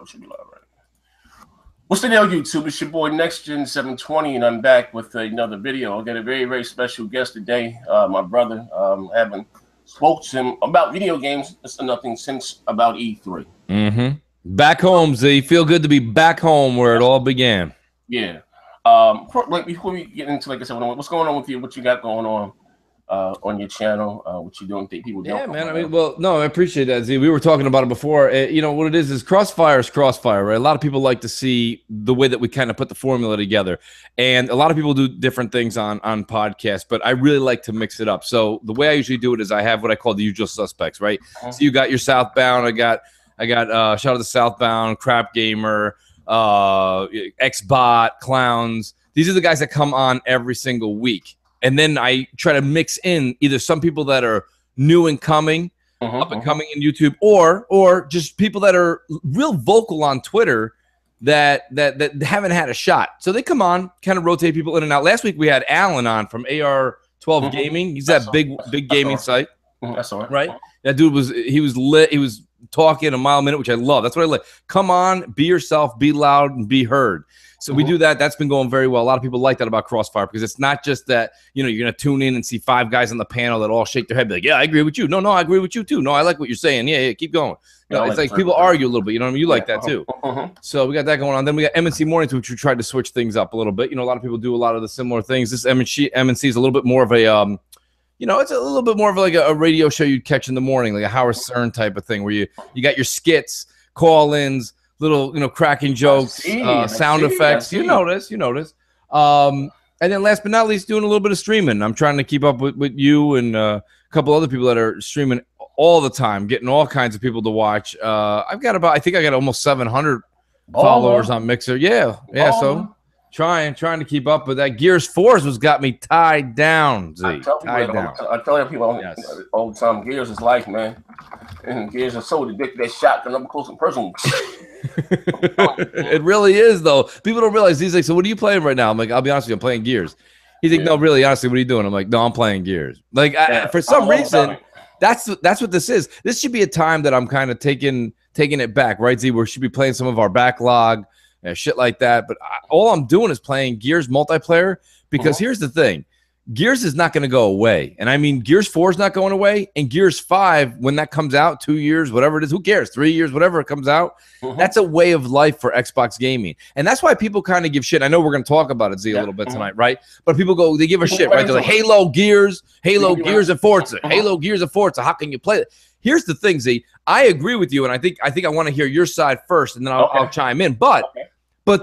We should be live, right? What's the deal, YouTube? It's your boy NextGen720, and I'm back with another video. I got a very, very special guest today. My brother. Haven't spoke to him about video games. It's nothing since about E3. Back home, Z. Feel good to be back home where it all began. Yeah. Before we get into, like I said, what's going on with you? What you got going on your channel? What you doing? Think people don't? Yeah, man. I mean, well, no, I appreciate that, Z. We were talking about it before. You know what it is Crossfire is Crossfire, right? A lot of people like to see the way that we kind of put the formula together, and a lot of people do different things on podcasts. But I really like to mix it up. So the way I usually do it is I have what I call the usual suspects, right? So you got your Southbound. I got shout out to Southbound, Crap Gamer, Xbot, Clowns. These are the guys that come on every single week. And then I try to mix in either some people that are new and coming, up and coming in YouTube, or just people that are real vocal on Twitter that haven't had a shot. So they come on, kind of rotate people in and out. Last week we had Alan on from AR12 Gaming. He's that big gaming site. That's all right. That dude was lit. He was talking a mile a minute, which I love. That's what I like. Come on, be yourself, be loud, and be heard. So we do that. That's been going very well. A lot of people like that about Crossfire because it's not just that, you know, you're going to tune in and see 5 guys on the panel that all shake their head, be like, yeah, I agree with you. No, I agree with you too. No, I like what you're saying. Yeah, keep going. You know, it's like people argue a little bit. You know what I mean? You like that too. So we got that going on. Then we got MNC Mornings, which we tried to switch things up a little bit. You know, a lot of people do a lot of the similar things. This MNC is a little bit more of a, you know, it's a little bit more of like a radio show you'd catch in the morning, like a Howard Stern type of thing where you got your skits, call-ins, little, you know, cracking jokes, sound effects. You notice. And then last but not least, doing a little bit of streaming. I'm trying to keep up with you and a couple other people that are streaming all the time, getting all kinds of people to watch. I think I got almost 700 followers on Mixer. Yeah. So trying to keep up with that. Gears 4 was got me tied down, Z. I tell people all the time, Gears is life, man. And Gears are so addicted to that shotgun up close and personal. It really is, though. People don't realize. He's like, so what are you playing right now? I'm like, I'll be honest with you, I'm playing Gears. He's like, no, really, honestly, what are you doing? I'm like, no, I'm playing Gears. Like, for some reason, that's what this is. This should be a time that I'm kind of taking it back, right, Z? We should be playing some of our backlog, shit like that. But all I'm doing is playing Gears multiplayer because here's the thing. Gears is not going to go away. And I mean, Gears 4 is not going away. And Gears 5, when that comes out, 2 years, whatever it is, who cares? 3 years, whatever it comes out. That's a way of life for Xbox gaming. And that's why people kind of give shit. I know we're going to talk about it, Z, a little bit tonight, right? But people go, they give a shit, right? They're like, Halo, Gears, and Forza. Halo, Gears, and Forza. How can you play it? Here's the thing, Z. I agree with you. And I think I want to hear your side first, and then I'll chime in. But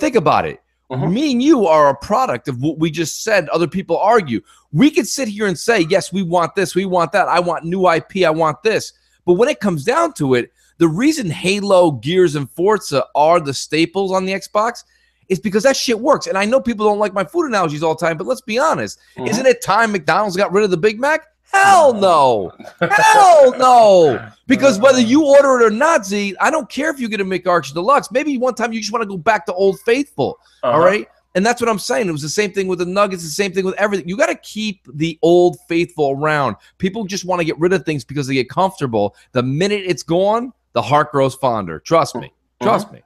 think about it. Me and you are a product of what we just said. Other people argue. We could sit here and say, yes, we want this, we want that. I want new IP, I want this. But when it comes down to it, the reason Halo, Gears, and Forza are the staples on the Xbox is because that shit works. And I know people don't like my food analogies all the time, but let's be honest. Isn't it time McDonald's got rid of the Big Mac? Hell no. Hell no. Because whether you order it or not, Z, I don't care if you get a McArch Deluxe. Maybe one time you just want to go back to Old Faithful. All right? And that's what I'm saying. It was the same thing with the Nuggets, the same thing with everything. You got to keep the Old Faithful around. People just want to get rid of things because they get comfortable. The minute it's gone, the heart grows fonder. Trust me. Trust me.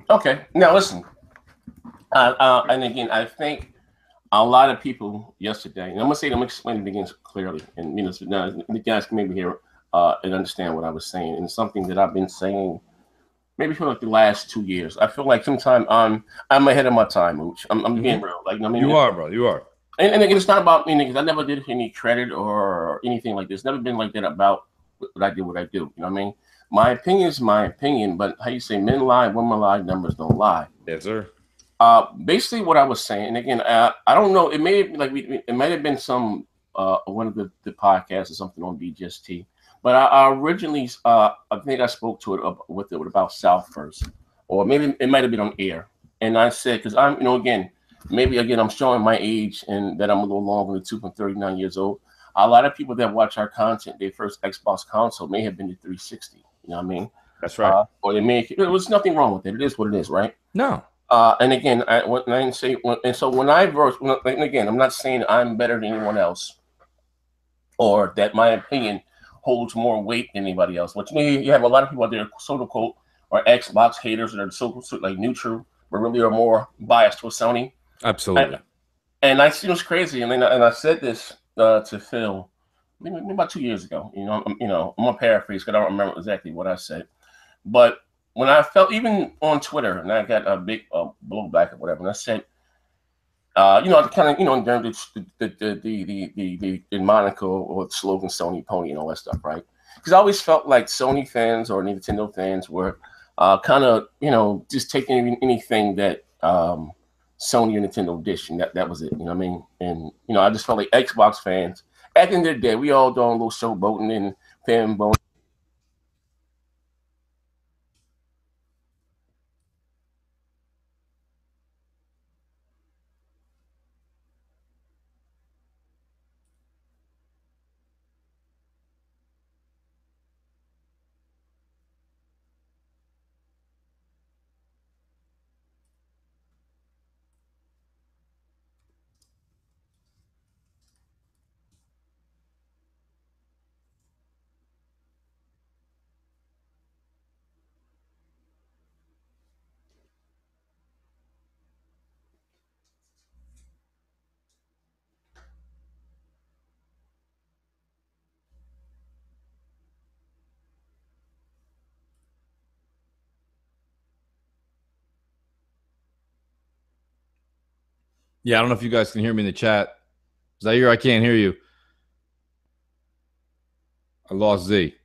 Okay. Now, listen. And again, I think a lot of people yesterday, and I'm gonna explain it again clearly, and you know, so now the guys can maybe hear and understand what I was saying, and something that I've been saying maybe for like the last 2 years. I feel like sometimes I'm ahead of my time, Mooch. I'm being real, like I mean, you are, bro, you are. And again, it's not about me because I never did any credit or anything like this. It's never been like that about what I do. You know what I mean? My opinion is my opinion, but how you say men lie, women lie, numbers don't lie. Yes, sir. Basically, what I was saying, and again, I don't know. It may like it might have been some one of the podcasts or something on BGST, but I originally I think I spoke to it with about South first, or maybe it might have been on air, and I said because I'm maybe I'm showing my age and that I'm a little longer than 2 from 39 years old. A lot of people that watch our content, their first Xbox console may have been the 360. You know what I mean? That's right. Or there was nothing wrong with it. It is what it is, right? No. And again, when again, I'm not saying I'm better than anyone else, or that my opinion holds more weight than anybody else. But you have a lot of people out there, quote unquote, or Xbox haters that are so like neutral, but really are more biased towards Sony. Absolutely. And I see what's crazy, and I said this to Phil maybe about 2 years ago. I'm gonna paraphrase because I don't remember exactly what I said, but when I felt even on Twitter, and I got a big blowback or whatever, and I said, I kind of during the moniker or the slogan Sony Pony and all that stuff, right? Because I always felt like Sony fans or Nintendo fans were kind of just taking anything that Sony or Nintendo dish, and that was it. You know what I mean? And I just felt like Xbox fans. At the end of the day, we all doing a little showboating and fanboying. Yeah, I don't know if you guys can hear me in the chat. Zaire, I can't hear you. I lost Z.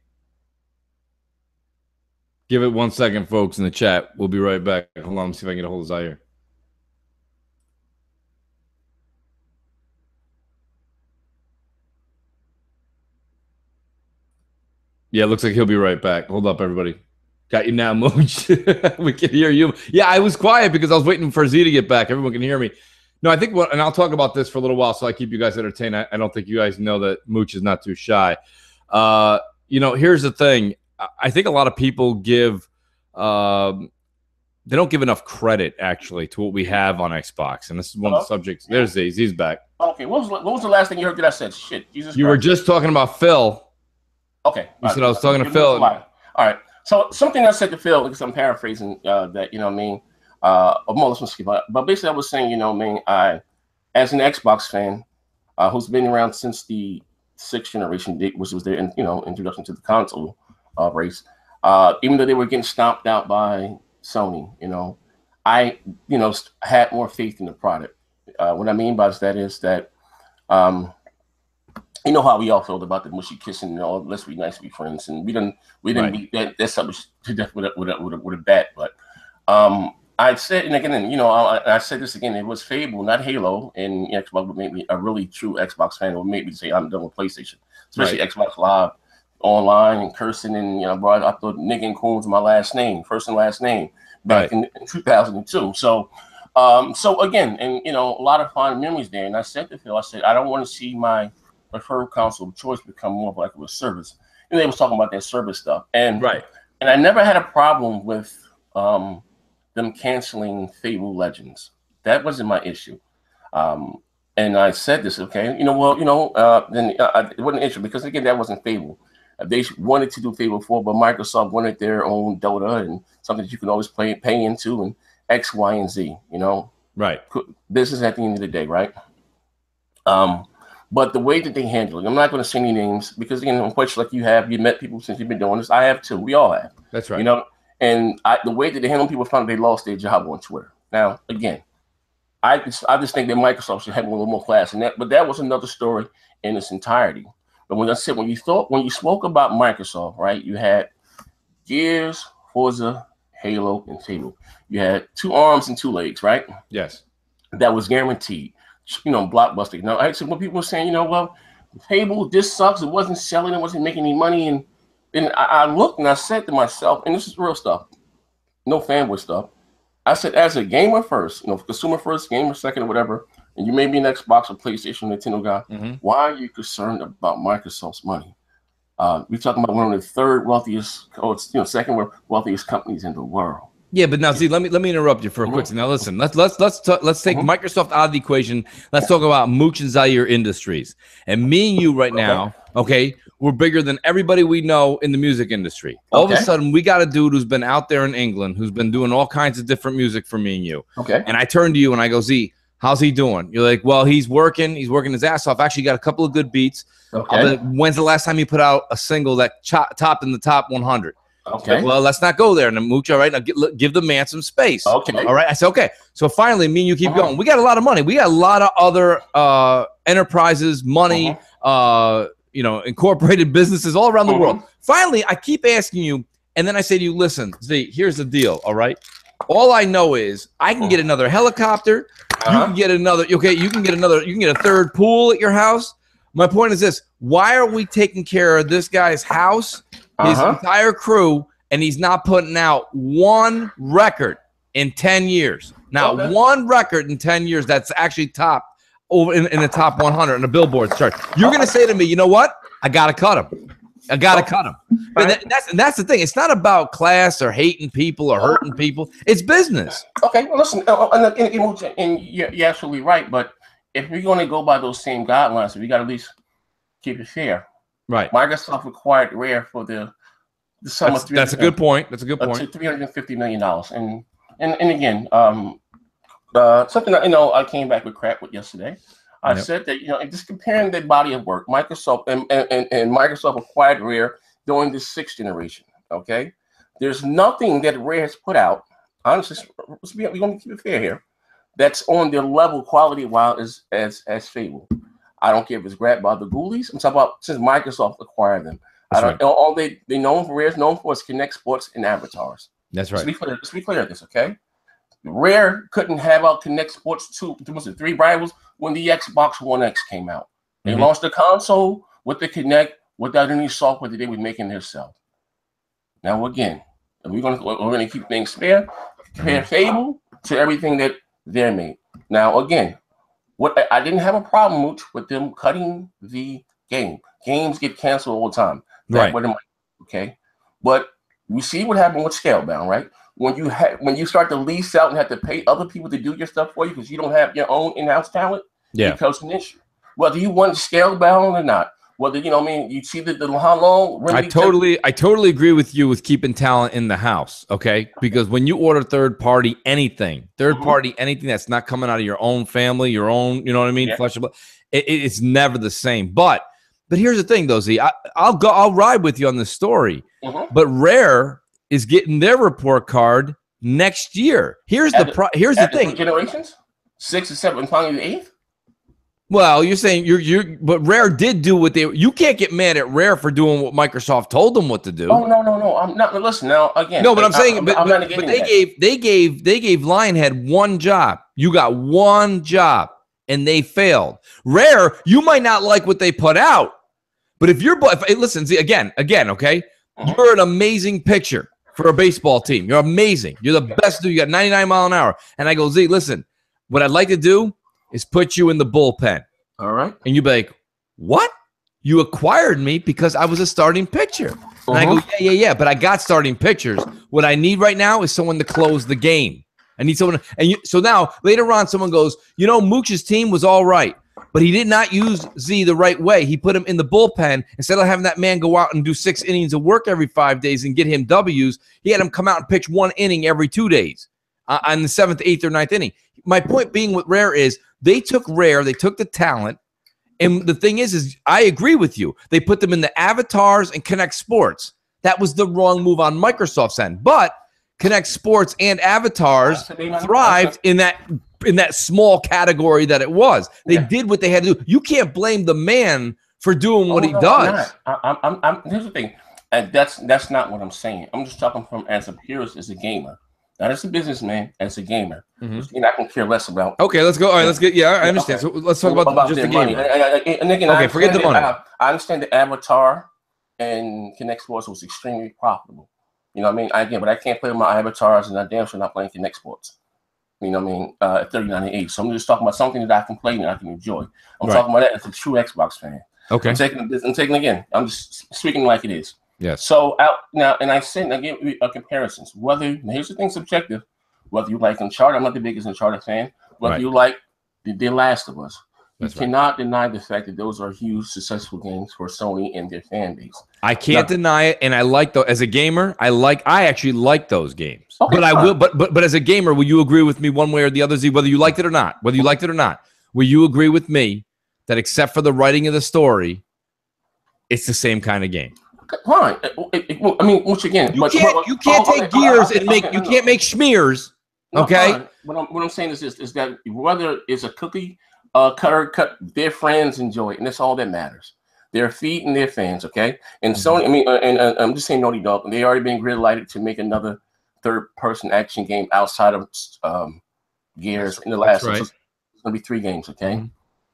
Give it 1 second, folks, in the chat. We'll be right back. Hold on, let me see if I can get a hold of Zaire. Yeah, it looks like he'll be right back. Hold up, everybody. Got you now, Mooch. We can hear you. Yeah, I was quiet because I was waiting for Z to get back. Everyone can hear me. No, I think and I'll talk about this for a little while so I keep you guys entertained. I don't think you guys know that Mooch is not too shy. Here's the thing. I think a lot of people give they don't give enough credit actually to what we have on Xbox, and this is one of the subjects. There's Z. Z's back. Okay, what was the last thing you heard that I said? Shit, Jesus Christ. You were just talking about Phil. Okay, you said I was talking to Phil. All right. So something I said to Phil, because I'm paraphrasing that, you know what I mean? But basically I was saying, I, as an Xbox fan, who's been around since the 6th generation, which was their, introduction to the console race, even though they were getting stomped out by Sony, I, had more faith in the product. What I mean by that is that, you know how we all felt about the mushy kissing and all. Let's be nice, be friends, and we didn't beat that subject to death with a bat. But I said, and again, I said this again. It was Fable, not Halo, and Xbox would make me a really true Xbox fan. It would make me say I'm done with PlayStation, especially Xbox Live, online and cursing and bro, I thought nigga and coon was my last name, first and last name back in 2002. So again, and a lot of fond memories there. And I said to Phil, I said I don't want to see my preferred console of choice become more of like a service. And they was talking about that service stuff. And and I never had a problem with them canceling Fable Legends. That wasn't my issue. And I said this, okay, then it wasn't an issue because again, that wasn't Fable. They wanted to do Fable 4, but Microsoft wanted their own Dota and something that you can always pay into and X, Y, and Z, Business at the end of the day, right? But the way that they handle it, I'm not going to say any names because, again, I'm quite sure like you met people since you've been doing this. I have too. We all have. That's right. And the way that they handle people found they lost their job on Twitter. Now, again, I just think that Microsoft should have a little more class in that. But that was another story in its entirety. But when you spoke about Microsoft, right, you had Gears, Forza, Halo, and Fable. You had 2 arms and 2 legs, right? Yes. That was guaranteed. Blockbuster. Now, actually, when people were saying, Fable, this sucks. It wasn't selling. It wasn't making any money. And then I looked and I said to myself, and this is real stuff, no fanboy stuff. I said, as a gamer first, consumer first, gamer second, or whatever, and you may be an Xbox or PlayStation, Nintendo guy, why are you concerned about Microsoft's money? We're talking about one of the third wealthiest, second wealthiest companies in the world. Yeah, but now see, let me interrupt you for a quick. Now listen, let's take Microsoft out of the equation. Let's talk about Mooch and Zaire Industries. And me and you right now Okay, we're bigger than everybody we know in the music industry. All of a sudden, we got a dude who's been out there in England, who's been doing all kinds of different music for me and you. Okay. And I turn to you and I go, Z, how's he doing? You're like, well, he's working his ass off. Actually got a couple of good beats. Okay. When's the last time you put out a single that topped in the top 100? Okay. Well, let's not go there. And then Mooch, all right, now give the man some space. Okay. All right. I said, okay. So finally, me and you keep going. We got a lot of money. We got a lot of other enterprises, money, you know, incorporated businesses all around the world. Finally, I keep asking you, and then I say to you, listen, Z, here's the deal, all right? All I know is I can get another helicopter. You can get another, okay, you can get a third pool at your house. My point is this: why are we taking care of this guy's house, his entire crew, and he's not putting out one record in 10 years? Now, one record in 10 years that's actually top over in the top 100 in the Billboard chart. You're going to say to me, you know what? I got to cut him. I got to cut him. But that's the thing. It's not about class or hating people or hurting people. It's business. Okay, well, listen, and you're absolutely right. But if we're going to go by those same guidelines, we got to at least keep it fair. Right. Microsoft required Rare for the sum of that's a good point. That's a good point. $350 million. And again, something that, I came back with crap with yesterday. I said that, just comparing the body of work, Microsoft and Microsoft acquired Rare during the 6th generation. Okay, there's nothing that Rare has put out. Honestly, we're going to keep it fair here. That's on their level quality wise as Fable. I don't care if it's grabbed by the ghoulies. I'm talking about since Microsoft acquired them. All they known for Rare is known for is Kinect Sports and avatars. That's right. Let's be clear on this, okay? Rare couldn't have out Kinect Sports 3 rivals when the Xbox One X came out. They launched the console with the Kinect without any software that they were making themselves. Now again, we're gonna keep things fair. Compare Fable to everything that they're made. Now again, what I didn't have a problem, Mooch, with them cutting the game. Games get canceled all the time. Right. Okay. But you see what happened with Scalebound, right? When you start to lease out and have to pay other people to do your stuff for you because you don't have your own in-house talent, it becomes an issue. Whether you want Scalebound or not, whether you see how long. I totally agree with you with keeping talent in the house. Okay, because when you order third party anything that's not coming out of your own family, your own, you know what I mean, flesh and blood, it's never the same. But here's the thing, though, Z. I'll ride with you on this story. But Rare is getting their report card next year. Here's the thing. Generations 6 and 7, finally the 8th. Well, you're saying but Rare did do what you can't get mad at Rare for doing what Microsoft told them what to do. Oh no. I'm not. Listen now again. No, but I'm saying, but they gave Lionhead one job. You got one job, and they failed. Rare, you might not like what they put out, but listen, see again, okay, you're an amazing pitcher for a baseball team. You're amazing. You're the best dude. You got 99 mile an hour. And I go, Z, listen, what I'd like to do is put you in the bullpen. All right. And you'd be like, what? You acquired me because I was a starting pitcher. And I go, yeah. But I got starting pitchers. What I need right now is someone to close the game. I need someone. So now later on, someone goes, Mooch's team was all right, but he did not use Z the right way. He put him in the bullpen instead of having that man go out and do 6 innings of work every 5 days and get him W's. He had him come out and pitch 1 inning every 2 days on the 7th, 8th, or 9th inning. My point being with Rare is they took the talent, and the thing is I agree with you. They put them in the avatars and Kinect Sports. That was the wrong move on Microsoft's end, but Kinect Sports and avatars thrived in that small category that it was. They did what they had to do. You can't blame the man for doing what he does. Here's the thing, and that's not what I'm saying. I'm just talking from as a purist, as a gamer. Not as a businessman, as a gamer. I can care less about. Okay, let's go. All right, let's get. Yeah, I understand. So let's talk about just the game. And again, okay, forget the money. I understand the Avatar and Kinect Sports was extremely profitable. You know what I mean? But I can't play with my avatars, and I damn sure not playing Kinect Sports. You know what I mean? At 39.8. So I'm just talking about something that I can play and I can enjoy. I'm talking about that as a true Xbox fan. Okay. I'm taking again. I'm just speaking like it is. Yes. So now, and I give comparisons. Here's the thing, subjective. Whether you like Uncharted, I'm not the biggest Uncharted fan. Whether you like The Last of Us, You cannot deny the fact that those are huge, successful games for Sony and their fan base. I can't deny it, and I like those. As a gamer, I actually like those games. Okay, but I will. But as a gamer, will you agree with me one way or the other, Z? Whether you liked it or not, will you agree with me that except for the writing of the story, it's the same kind of game? Okay, fine. I mean, once again, you can't take Gears and make you can't make schmears. Okay. No, what I'm saying is this: is that whether it's a cookie cutter cut, their friends enjoy it, and that's all that matters. They're feeding their fans, okay? And Sony, I mean, and I'm just saying Naughty Dog, they already been green-lighted to make another third-person action game outside of Gears in the last. Right. So it's going to be 3 games, okay?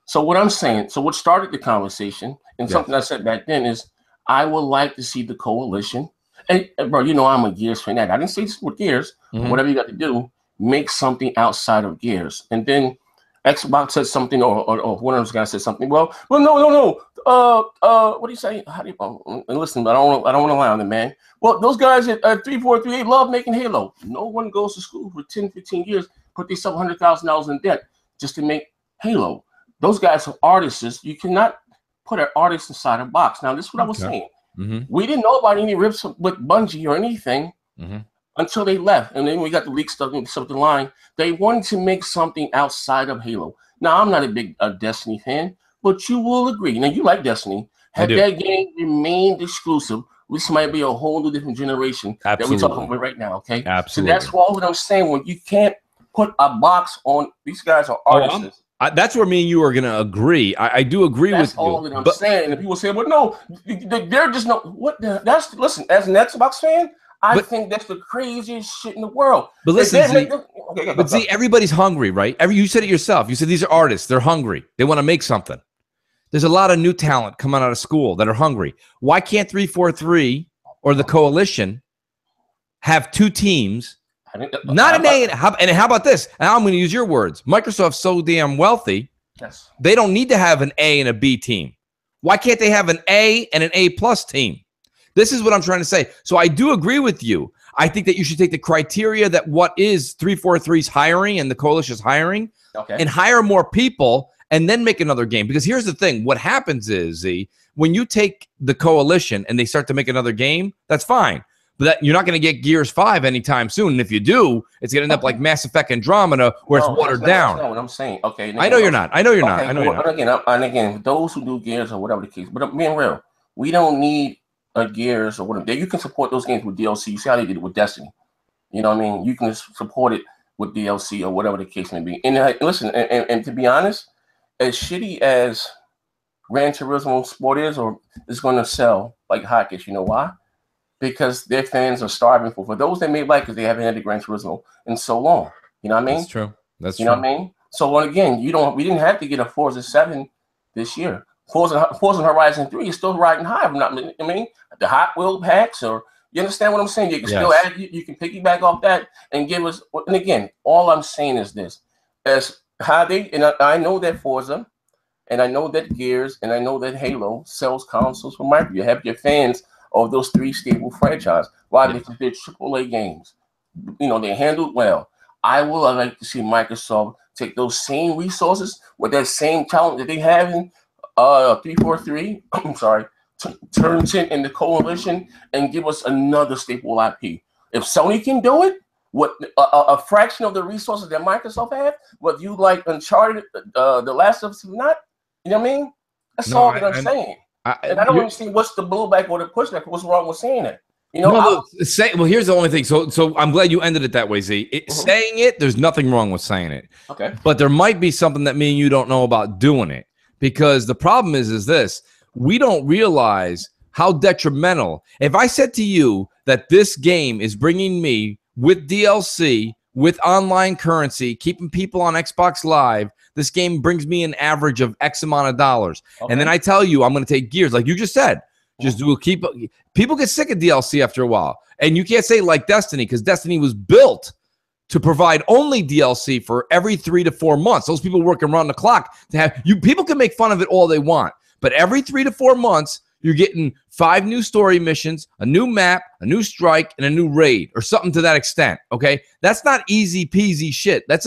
So what I'm saying, so what started the conversation, and something I said back then is, I would like to see the coalition, and bro, you know I'm a Gears fan. I didn't say this with Gears, whatever you got to do, make something outside of Gears, and then Xbox said something, or one of those guys said something. Well, no. What do you say? How do you? And listen, I don't want to lie on them, man. Well, those guys at 3438 love making Halo. No one goes to school for 10, 15 years, put themselves $100,000 in debt just to make Halo. Those guys are artists. You cannot put an artist inside a box. Now, this is what I was saying. We didn't know about any rips with Bungie or anything. Until they left, and then we got the leak stuff in the line. They wanted to make something outside of Halo. Now, I'm not a big Destiny fan, but you will agree. Now, you like Destiny. Had that game remained exclusive, this might be a whole new different generation that we're talking about right now, okay? Absolutely. So that's what I'm saying. When you can't put a box on, these guys are artists. That's where me and you are going to agree. I do agree with you. That's all that I'm saying. And people say, well, no, they're just no. What the? That's, listen, as an Xbox fan, I think that's the craziest shit in the world. But listen, Z, everybody's hungry, right? You said it yourself. You said these are artists. They're hungry. They want to make something. There's a lot of new talent coming out of school that are hungry. Why can't 343 or the Coalition have 2 teams? Not an A. And how about this? And I'm going to use your words. Microsoft's so damn wealthy. Yes. They don't need to have an A and a B team. Why can't they have an A and an A+ team? This is what I'm trying to say. So I do agree with you. I think that you should take the criteria that what is 343's hiring and the Coalition's hiring and hire more people and then make another game. Because here's the thing. What happens is, Z, when you take the Coalition and they start to make another game, that's fine. But you're not going to get Gears 5 anytime soon. And if you do, it's going to end up like Mass Effect Andromeda, where it's watered down. That's not what I'm saying. Okay. I know you're not. I know you're not. And again, those who do Gears or whatever the case, but I'm being real. We don't need Gears or whatever. You can support those games with DLC. You see how they did it with Destiny. You know what I mean? You can support it with DLC or whatever the case may be. And listen, and to be honest, as shitty as Gran Turismo Sport is, or it's going to sell like hotcakes. You know why? Because their fans are starving for those that may like, because they haven't had the Gran Turismo in so long. You know what I mean? That's true. That's true. You know what I mean? So again, we didn't have to get a Forza 7 this year. Forza Horizon 3 is still riding high. I mean, the Hot Wheel packs, or you understand what I'm saying? You can still add, you can piggyback off that and give us. And again, all I'm saying is this: as how they, and I know that Forza, and I know that Gears, and I know that Halo sells consoles for Microsoft. You have your fans of those 3 stable franchises. Why? Because they're AAA games. You know, they're handled well. I would like to see Microsoft take those same resources with that same talent that they have in 343, I'm sorry, turns in the Coalition and give us another staple IP. If Sony can do it, what a fraction of the resources that Microsoft have, whether you like Uncharted, The Last of Us or not, you know what I mean? That's all that I'm saying. And I don't even see what's the blowback or the pushback. What's wrong with saying it? You know, well, here's the only thing. So I'm glad you ended it that way, Z. Saying it, there's nothing wrong with saying it. Okay. But there might be something that me and you don't know about doing it. Because the problem is this: we don't realize how detrimental. If I said to you that this game is bringing me with DLC, with online currency, keeping people on Xbox Live, this game brings me an average of X amount of dollars. And then I tell you, I'm going to take Gears, like you just said. People get sick of DLC after a while. And you can't say like Destiny, because Destiny was built to provide only DLC for every 3 to 4 months. Those people work around the clock to have you. People can make fun of it all they want, but every 3 to 4 months, you're getting 5 new story missions, a new map, a new strike, and a new raid, or something to that extent. Okay, that's not easy peasy shit. That's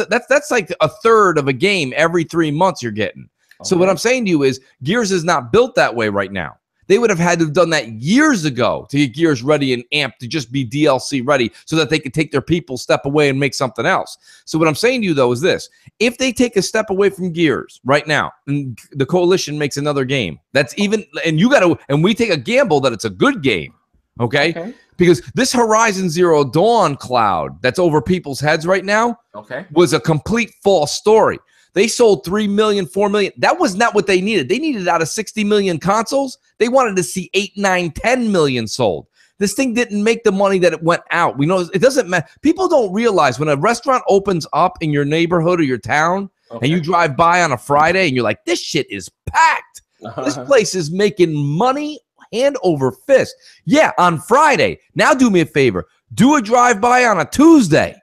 like a third of a game every 3 months you're getting. So what I'm saying to you is Gears is not built that way right now. They would have had to have done that years ago to get Gears ready and amped to just be DLC ready so that they could take their people, step away, and make something else. So what I'm saying to you, though, is this. If they take a step away from Gears right now and the Coalition makes another game, that's even – and you got to – and we take a gamble that it's a good game, okay? Because this Horizon Zero Dawn cloud that's over people's heads right now was a complete false story. They sold 3 million, 4 million. That was not what they needed. They needed out of 60 million consoles. They wanted to see 8, 9, 10 million sold. This thing didn't make the money that it went out. We know it doesn't matter. People don't realize when a restaurant opens up in your neighborhood or your town and you drive by on a Friday and you're like, this shit is packed. This place is making money hand over fist. Yeah, on Friday. Now do me a favor. Do a drive-by on a Tuesday.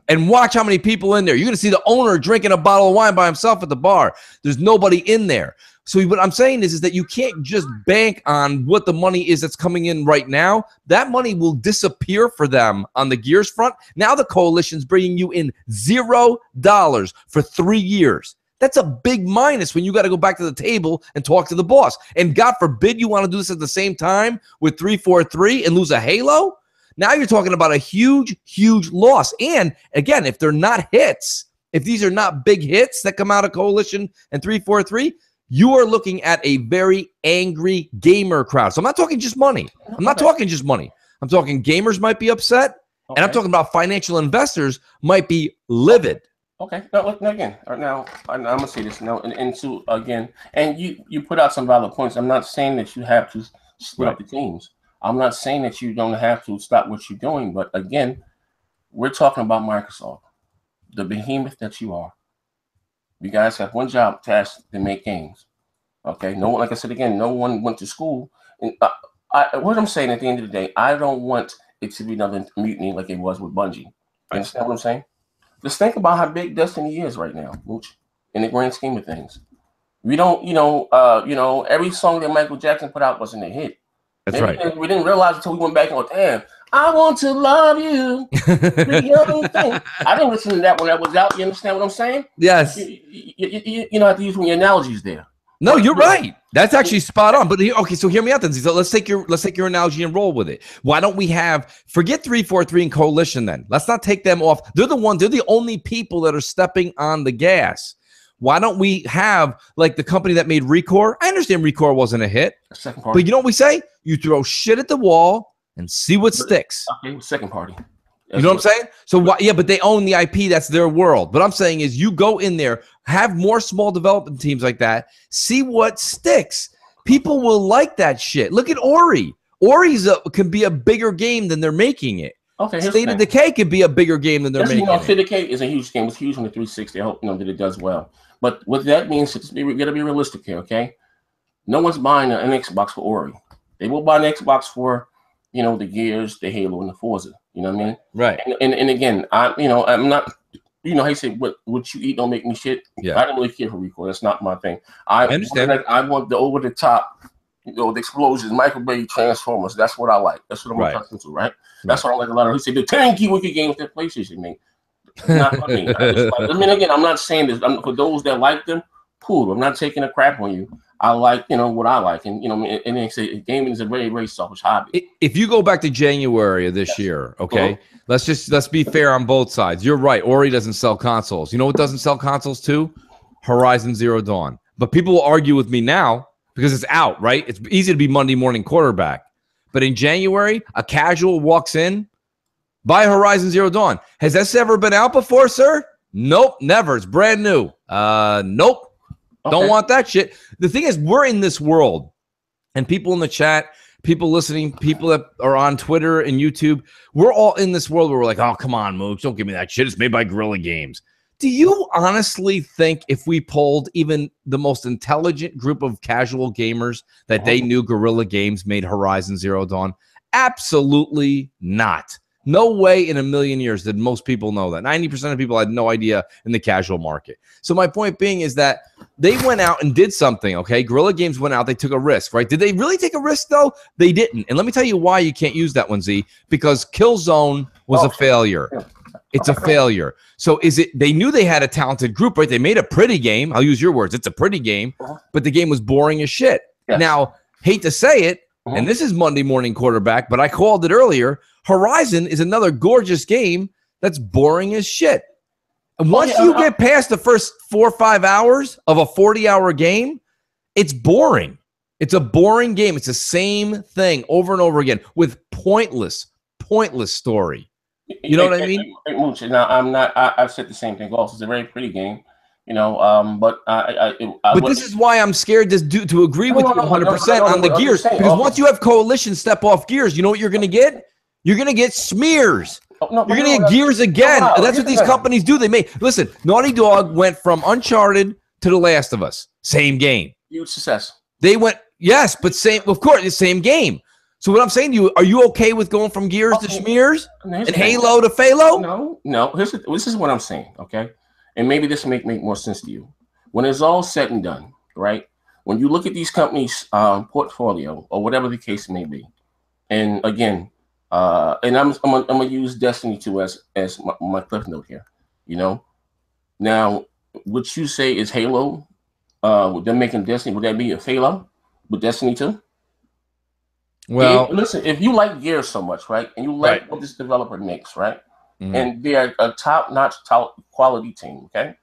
And watch how many people in there. You're going to see the owner drinking a bottle of wine by himself at the bar. There's nobody in there. So what I'm saying is that you can't just bank on what the money is that's coming in right now. That money will disappear for them on the Gears front. Now the Coalition's bringing you in $0 for 3 years. That's a big minus when you got to go back to the table and talk to the boss. And God forbid you want to do this at the same time with 343 and lose a Halo. Now you're talking about a huge, huge loss. And again, if they're not hits, if these are not big hits that come out of Coalition and 343, you are looking at a very angry gamer crowd. So I'm not talking just money. I'm not talking just money. I'm talking gamers might be upset, and I'm talking about financial investors might be livid. Now, again, now I'm gonna say this now, and so again, and you put out some valid points. I'm not saying that you have to split up the teams. I'm not saying that you don't have to stop what you're doing, but again, we're talking about Microsoft, the behemoth that you are. You guys have one job task to make games. Okay, no one, like I said again, no one went to school. And what I'm saying at the end of the day, I don't want it to be another mutiny like it was with Bungie. You understand what I'm saying? Just think about how big Destiny is right now, Mooch, in the grand scheme of things. We don't, every song that Michael Jackson put out wasn't a hit. That's right. We didn't realize until we went back and went, damn, I want to love you. I didn't listen to that when that was out. You understand what I'm saying? Yes. You don't have to use your analogies there. No, you're right. That's actually spot on. But okay, so hear me out then. So let's take your analogy and roll with it. Why don't we forget 343 and Coalition then? Let's not take them off. They're the only people that are stepping on the gas. Why don't we have like the company that made Recore? I understand Recore wasn't a hit, but you know what we say? You throw shit at the wall and see what sticks. Okay, second party. You know what I'm saying? So but they own the IP. That's their world. But I'm saying is you go in there, have more small development teams like that, see what sticks. People will like that shit. Look at Ori. Ori's can be a bigger game than they're making it. Okay, State of Decay could be a bigger game than they're making. State of Decay is a huge game. It's huge on the 360. I hope that it does well. But what that means is we got to be realistic here, okay? No one's buying an Xbox for Ori. They will buy an Xbox for, the Gears, the Halo, and the Forza. You know what I mean? Right. And again, I'm not. How you say what you eat don't make me shit. Yeah. I don't really care for Recore. That's not my thing. I understand. I want the over the top, the explosions, Michael Bay Transformers. That's what I like. That's what I'm accustomed to. Right. That's what I like a lot of. He said the turnkey wicked games that PlayStation made. Not for me. Again, I'm not saying this. For those that like them, cool. I'm not taking a crap on you. I like, what I like, and and they say gaming is a very, very selfish hobby. If you go back to January of this year, okay, let's be fair on both sides. You're right. Ori doesn't sell consoles. You know what doesn't sell consoles too? Horizon Zero Dawn. But people will argue with me now because it's out, right? It's easy to be Monday morning quarterback. But in January, a casual walks in, buy Horizon Zero Dawn. Has this ever been out before, sir? Nope, never. It's brand new. Nope. Don't want that shit. The thing is, we're in this world, and people in the chat, people listening, people that are on Twitter and YouTube, we're all in this world where we're like, oh, come on, Mooch, don't give me that shit. It's made by Guerrilla Games. Do you honestly think if we polled even the most intelligent group of casual gamers that they knew Guerrilla Games made Horizon Zero Dawn? Absolutely not. No way in a million years did most people know that. 90% of people had no idea in the casual market. So my point being is that they went out and did something, okay? Guerrilla Games went out. They took a risk, right? Did they really take a risk, though? They didn't. And let me tell you why you can't use that one, Z. Because Killzone was a failure. it's a failure. So is it, they knew they had a talented group, right? They made a pretty game. I'll use your words. It's a pretty game, but the game was boring as shit. Yes. Now, hate to say it, and this is Monday morning quarterback, but I called it earlier. Horizon is another gorgeous game that's boring as shit. And once you get past the first 4 or 5 hours of a 40-hour game, it's boring. It's a boring game. It's the same thing over and over again with pointless story. You know what I mean? Mooch, now I've said the same thing also. It's a very pretty game. But this is why I'm scared to agree with you 100% on the gears. Because once you have coalition step off gears, you know what you're going to get? You're going to get smears. You're going to get gears again. That's what these companies do. Listen, Naughty Dog went from Uncharted to The Last of Us. Same game. Huge success. They went, yes, but of course, the same game. So what I'm saying to you, are you okay with going from gears to smears and Halo to Phalo? No. This is what I'm saying, okay? And maybe this make more sense to you. When it's all said and done, right? When you look at these companies' portfolio or whatever the case may be, and again, and I'm gonna use Destiny 2 as my cliff note here. Now, what you say is Halo? With them making Destiny, would that be a Phalo with Destiny 2? Well, listen, if you like Gears so much, right, and you like what this developer makes, right? And they're a top-notch quality team, okay?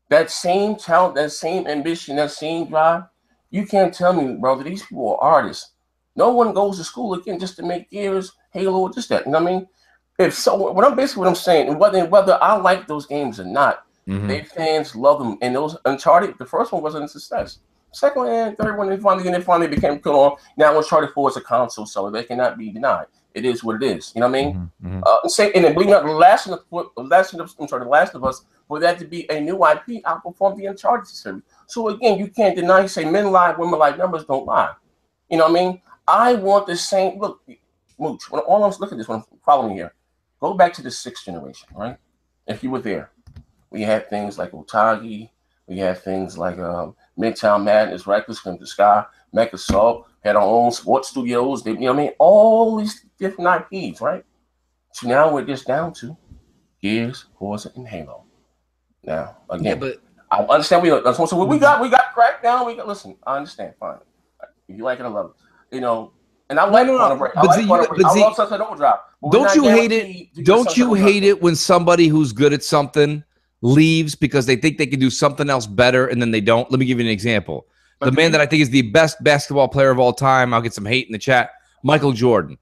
That same talent, that same ambition, that same drive, you can't tell me, bro, that these people are artists. No one goes to school again just to make Gears, Halo, or just that. You know what I mean? What I'm saying, and whether I like those games or not, their fans love them. And those Uncharted, the first one wasn't a success. Second and third one, they finally became cool on. Now Uncharted 4 is a console, so they cannot be denied. It is what it is. You know what I mean? And then believe it or not, The Last of Us, for that to be a new IP, outperformed the Uncharted series. So again, you can't deny. You say men lie, women lie, numbers don't lie. You know what I mean? I want the same. Look, Mooch. Look at this. When I'm following here, go back to the 6th generation, right? If you were there, we had things like Otagi. We had things like Midtown Madness, Reckless Come to Sky, Mecha Assault, had our own sports studios. You know what I mean? All these different IPs, right? So now we're just down to Gears, Forza, and Halo. Now, again, but I understand we got Crackdown. Listen, I understand, fine. If you like it, I love it. And I like Sunset Overdrive. Don't you hate it? Don't you hate it when somebody who's good at something leaves because they think they can do something else better and then they don't? Let me give you an example. The man that I think is the best basketball player of all time, I'll get some hate in the chat, Michael Jordan.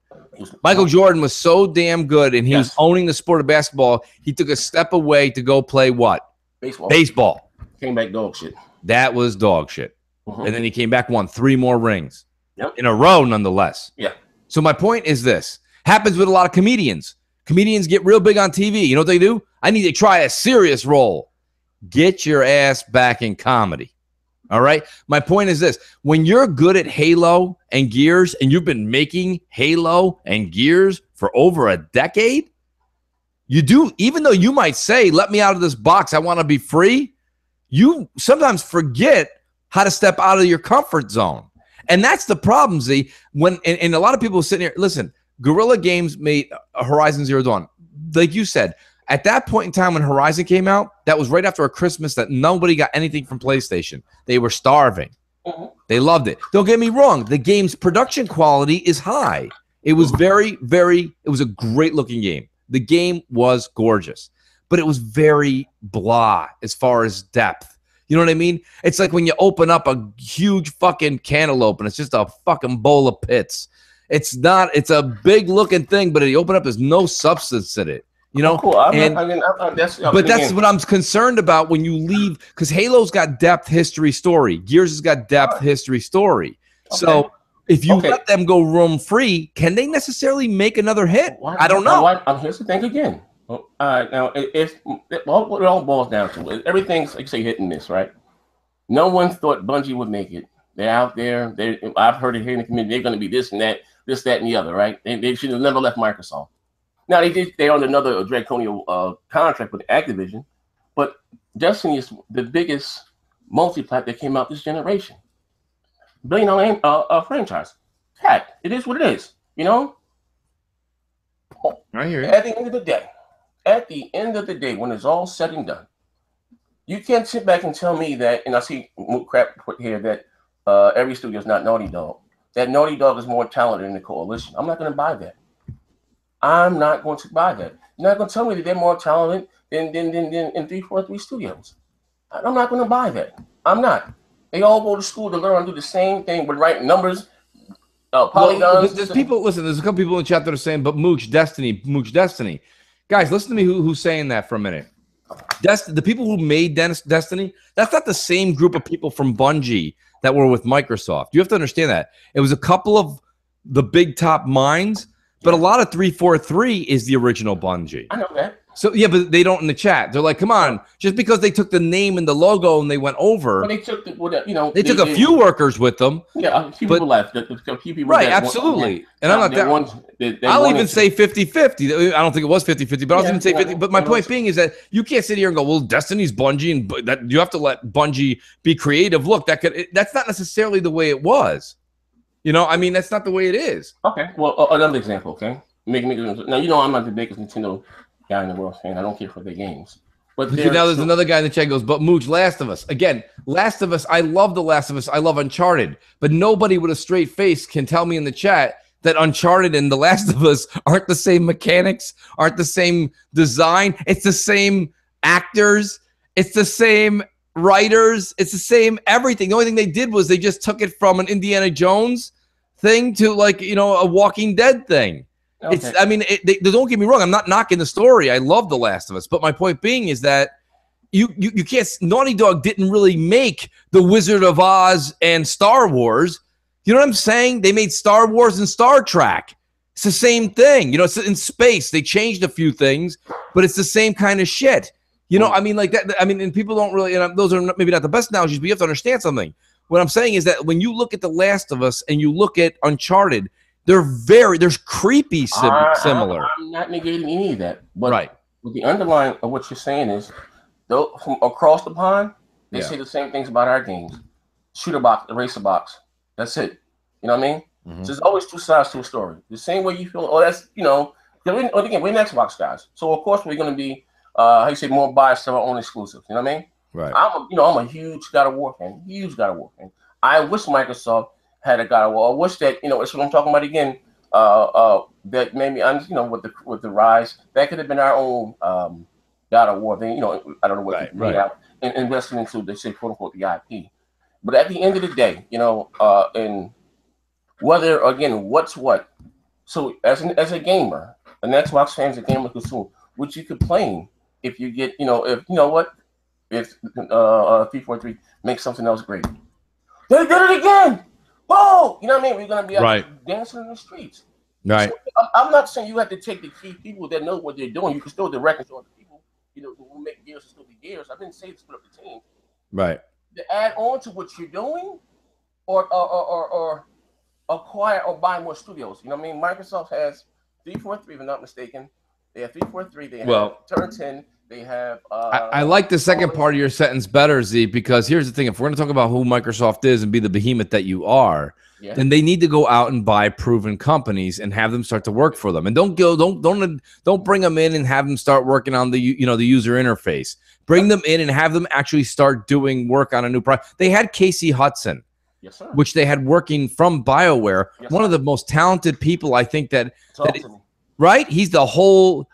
Michael Jordan was so damn good, and he was owning the sport of basketball. He took a step away to go play what? Baseball. Came back dog shit. That was dog shit. And then he came back, won 3 more rings in a row, nonetheless. Yeah. So my point is this. Happens with a lot of comedians. Comedians get real big on TV. You know what they do? I need to try a serious role. Get your ass back in comedy. All right? My point is this. When you're good at Halo and Gears, and you've been making Halo and Gears for over a decade, you do, even though you might say, let me out of this box, I want to be free, you sometimes forget how to step out of your comfort zone. And that's the problem, Z. And a lot of people sitting here, listen, Guerrilla Games made Horizon Zero Dawn. Like you said, at that point in time when Horizon came out, that was right after a Christmas that nobody got anything from PlayStation. They were starving. They loved it. Don't get me wrong. The game's production quality is high. It was it was a great looking game. The game was gorgeous, but it was very blah as far as depth. You know what I mean? It's like when you open up a huge fucking cantaloupe and it's just a fucking bowl of pits. It's a big looking thing, but you open up, there's no substance in it. You know, but that's what I'm concerned about when you leave, because Halo's got depth, history, story. Gears has got depth, history, story. So if you let them go roam free, can they necessarily make another hit? I don't know. Here's the thing again. Now, it all boils down to everything's like say hit and miss, right? No one thought Bungie would make it. They're out there. I've heard it here in the community. They're going to be this and that, and the other, right? They should have never left Microsoft. Now they're on another draconian contract with Activision, but Destiny is the biggest multi-plat that came out this generation. $1 billion franchise. Heck, it is what it is. You know. I hear you. At the end of the day, at the end of the day, when it's all said and done, you can't sit back and tell me that, and I see crap put here that every studio is not Naughty Dog. That Naughty Dog is more talented than the Coalition. I'm not going to buy that. I'm not going to buy that. You're not going to tell me that they're more talented than 343 Studios. I'm not going to buy that. I'm not. They all go to school to learn and do the same thing with right numbers, polygons. Well, there's people. Listen, there's a couple people in the chat that are saying, "But Mooch Destiny, Mooch Destiny." Guys, listen to me. Who's saying that for a minute? The people who made Destiny, that's not the same group of people from Bungie that were with Microsoft. You have to understand that. It was a couple of the big top minds, but a lot of 343 is the original Bungie. I know that. So, yeah, but they don't in the chat. They're like, come on, just because they took the name and the logo and they went over. But they took the, they took a few workers with them. Yeah, a few people left. A few people right, absolutely. And I'm not that. I'll even say 50-50. I don't think it was 50-50, but I'll even say 50. But my point being is that you can't sit here and go, well, Destiny's Bungie, and that you have to let Bungie be creative. Look, that's not necessarily the way it was. I mean, that's not the way it is. Okay, well, another example, okay? Now, I'm not the biggest Nintendo guy in the world fan. I don't care for their games. But now there's another guy in the chat goes, but Mooch, Last of Us. Again, Last of Us, I love The Last of Us. I love Uncharted. But nobody with a straight face can tell me in the chat that Uncharted and The Last of Us aren't the same mechanics, aren't the same design. It's the same actors. It's the same writers. It's the same everything. The only thing they did was they just took it from an Indiana Jones thing to a Walking Dead thing. Okay. They don't get me wrong. I'm not knocking the story. I love The Last of Us, but my point being is that you can't. Naughty Dog didn't really make The Wizard of Oz and Star Wars. You know what I'm saying? They made Star Wars and Star Trek. It's the same thing. It's in space. They changed a few things, but it's the same kind of shit. Like that. And people don't really. And those are maybe not the best analogies, but you have to understand something. What I'm saying is that when you look at The Last of Us and you look at Uncharted, there's creepy similar. I'm not negating any of that, but with the underlying of what you're saying is, though, from across the pond, they say the same things about our games. Shooter box, eraser box. That's it. You know what I mean? So there's always two sides to a story. The same way you feel, that's again, we're an Xbox guys, so of course we're going to be more biased to our own exclusives. You know what I mean? Right. I'm a huge God of War fan. Huge God of War fan. I wish Microsoft had a God of War. I wish that it's what I'm talking about again. That maybe with the rise, that could have been our own God of War thing. I don't know what and investing into, they say, quote unquote, the IP. But at the end of the day, and whether again what's what. So as a gamer, an Xbox fan's a gamer consumer, would you complain if you get if 343 makes something else great? They did it again. Oh, you know what I mean? We're gonna be out dancing in the streets. Right. So, I'm not saying you have to take the key people that know what they're doing. You can still direct and show the people, who make gears still be gears. I didn't say to split up the team. Right. To add on to what you're doing, or acquire or buy more studios. You know what I mean? Microsoft has 343, if I'm not mistaken. They have 343. They have Turn 10. They have. I like the second part of your sentence better, Z, because here's the thing: if we're going to talk about who Microsoft is and be the behemoth that you are, then they need to go out and buy proven companies and have them start to work for them. And don't bring them in and have them start working on the the user interface. Bring them in and have them actually start doing work on a new product. They had Casey Hudson, which they had working from BioWare, one of the most talented people I think right? He's the whole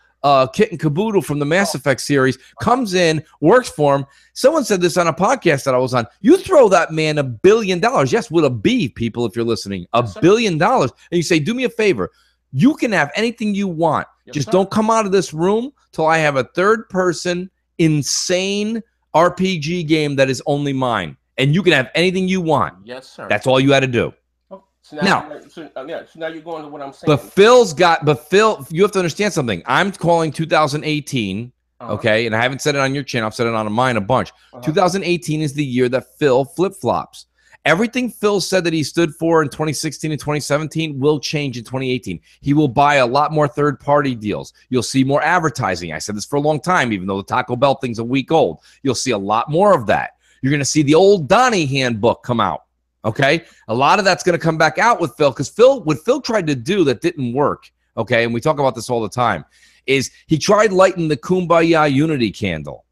kit and caboodle from the Mass Effect series, comes in, works for him. Someone said this on a podcast that I was on. You throw that man $1 billion, yes, with a B, people, if you're listening, $1 billion, and you say, do me a favor. You can have anything you want. Just don't come out of this room till I have a third-person, insane RPG game that is only mine. And you can have anything you want. Yes, sir. That's all you had to do. So now you're going to what I'm saying. But Phil, you have to understand something. I'm calling 2018, okay? And I haven't said it on your channel. I've said it on mine a bunch. 2018 is the year that Phil flip-flops. Everything Phil said that he stood for in 2016 and 2017 will change in 2018. He will buy a lot more third-party deals. You'll see more advertising. I said this for a long time, even though the Taco Bell thing's a week old. You'll see a lot more of that. You're going to see the old Donnie handbook come out. Okay, a lot of that's going to come back out with Phil, because what Phil tried to do that didn't work, okay, and we talk about this all the time, is he tried lighting the Kumbaya Unity candle.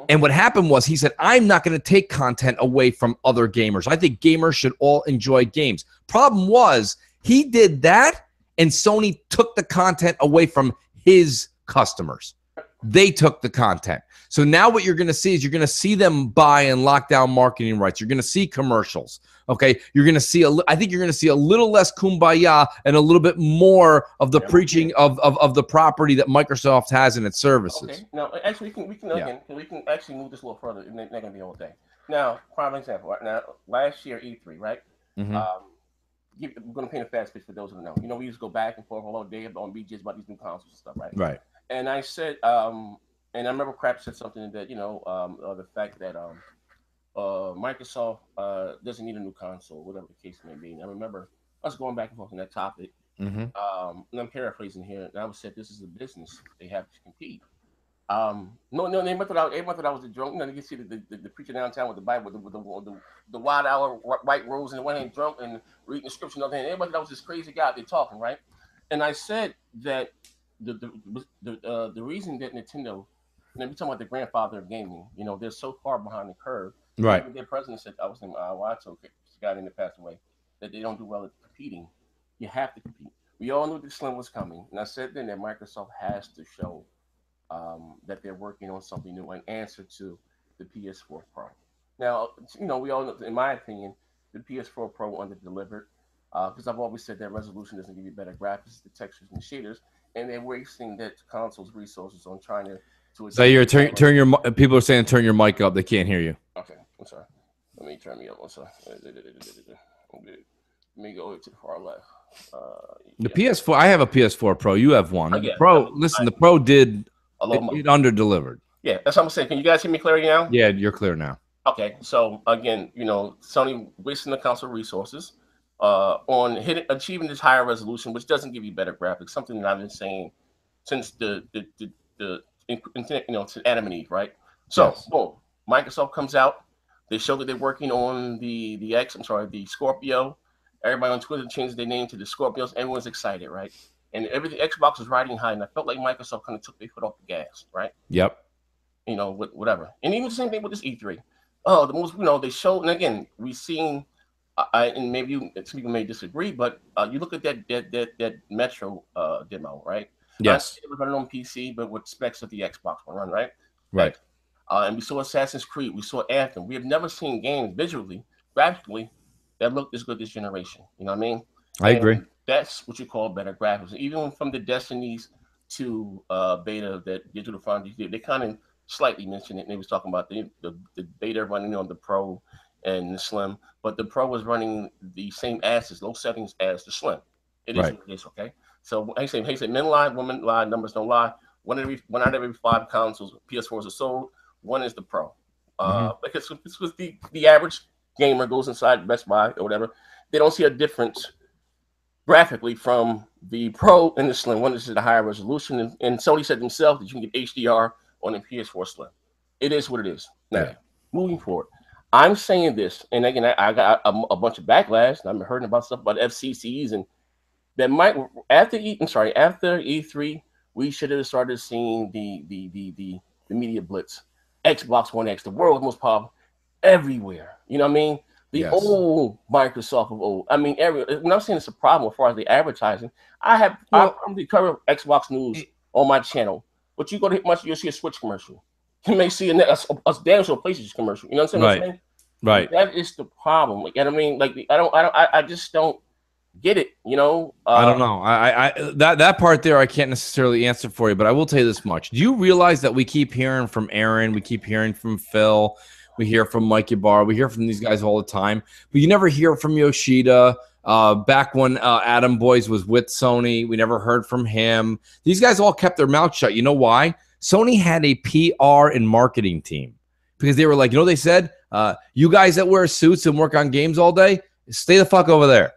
And what happened was he said, I'm not going to take content away from other gamers. I think gamers should all enjoy games. Problem was he did that and Sony took the content away from his customers. They took the content. So now what you're going to see is you're going to see them buy and lock down marketing rights. You're going to see commercials. Okay, you're going to see I think you're going to see a little less kumbaya and a little bit more of the preaching of the property that Microsoft has in its services. Okay. Now, actually, we can actually move this a little further. It's not going to be all day. Now, prime example. Right now, last year E3, right? I'm going to paint a fast pitch for those who don't know. You know, we used to go back and forth all day on BGs about these new consoles and stuff, right? Right. And I said, and I remember Crap said something that the fact that Microsoft doesn't need a new console, whatever the case may be. And I remember us going back and forth on that topic. And I'm paraphrasing here. And I said, this is a business; they have to compete. No, everyone thought I was the drunk. You know, you can see the preacher downtown with the Bible, with the wild owl, white rose in the one hand, drunk and reading the scripture in the other hand. Everybody thought I was this crazy guy out there talking, right? And I said that the reason that Nintendo, and we're talking about the grandfather of gaming, you know, they're so far behind the curve. Right. Their president said, I was in Watto, this guy that passed away, that they don't do well at competing. You have to compete. We all knew the Slim was coming. And I said then that Microsoft has to show that they're working on something new, an answer to the PS4 Pro. Now, you know, we all know, in my opinion, the PS4 Pro underdelivered because I've always said that resolution doesn't give you better graphics, the textures and shaders, and they're wasting that console's resources on trying to. So you're turn your people are saying turn your mic up. They can't hear you. Okay, I'm sorry. Let me turn me up. I'm sorry. Let me go to the far left. The PS4. I have a PS4 Pro. You have one. The Pro. Listen, the Pro did. It under-delivered. Yeah, that's what I'm saying. Can you guys hear me clearly now? Yeah, you're clear now. Okay, so again, you know, Sony wasting the console resources on achieving this higher resolution, which doesn't give you better graphics. Something that I've been saying since the to Adam and Eve, right? So, boom, Microsoft comes out. They show that they're working on the Scorpio. Everybody on Twitter changes their name to the Scorpios. Everyone's excited, right? And everything, Xbox was riding high, and I felt like Microsoft kind of took their foot off the gas, right? Yep. You know, whatever. And even the same thing with this E3. Oh, the most, you know, they showed, and again, we've seen, and maybe some people may disagree, but you look at that Metro demo, right? Yes. It was running on PC, but with specs of the Xbox One run, right? Right. And we saw Assassin's Creed, we saw Anthem. We have never seen games visually, graphically, that look this good this generation. You know what I mean? I agree. That's what you call better graphics. Even from the Destinies to beta that Digital Foundry did, they kind of slightly mentioned it. And they was talking about the beta running on the Pro and the Slim, but the Pro was running the same assets, low settings as the Slim. It is what it is, okay? So I say men lie, women lie, numbers don't lie. One out of every 5 consoles, PS4s are sold. One is the Pro. Because this was the average gamer goes inside Best Buy or whatever, they don't see a difference graphically from the Pro and the Slim. One is the higher resolution, and Sony said themselves that you can get HDR on the PS4 Slim. It is what it is. Now, moving forward, I'm saying this, and again, I got a bunch of backlash. And I've heard about stuff about FCCs, and that might after E3, we should have started seeing the media blitz, Xbox One X, the world's most powerful, everywhere. You know what I mean? The old Microsoft of old. I mean, when I'm saying it's a problem as far as the advertising, I probably cover Xbox news on my channel, but you go to hit much, you'll see a Switch commercial. You may see a damn sure PlayStation commercial. You know what I'm saying? Right. That is the problem. Like, I mean, like I just don't get it. You know? I don't know. That part there, I can't necessarily answer for you, but I will tell you this much: do you realize that we keep hearing from Aaron, we keep hearing from Phil? We hear from Mike Ybarra. We hear from these guys all the time. But you never hear from Yoshida. Back when Adam Boyes was with Sony, we never heard from him. These guys all kept their mouth shut. You know why? Sony had a PR and marketing team. Because they were like, you know what they said? You guys that wear suits and work on games all day, stay the fuck over there.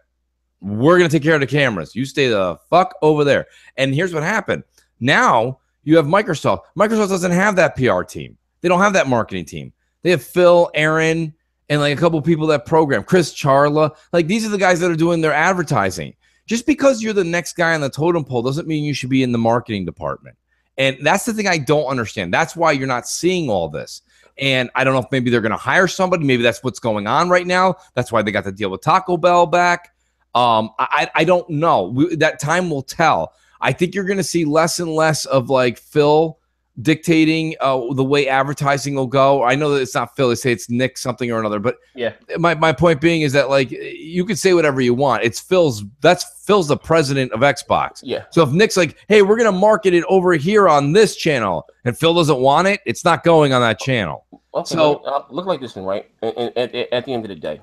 We're going to take care of the cameras. You stay the fuck over there. And here's what happened. Now you have Microsoft. Microsoft doesn't have that PR team. They don't have that marketing team. They have Phil, Aaron, and like a couple people that program. Chris Charla. Like, these are the guys that are doing their advertising. Just because you're the next guy on the totem pole doesn't mean you should be in the marketing department. And that's the thing I don't understand. That's why you're not seeing all this. And I don't know if maybe they're going to hire somebody. Maybe that's what's going on right now. That's why they got the deal with Taco Bell back. I don't know. That time will tell. I think you're going to see less and less of like Phil dictating the way advertising will go. I know that it's not Phil. They say it's Nick something or another. But yeah, my point being is that like you can say whatever you want. It's Phil's. That's Phil's the president of Xbox. Yeah. So if Nick's like, hey, we're going to market it over here on this channel, and Phil doesn't want it, it's not going on that channel. Okay, so look like this thing, right? And at the end of the day,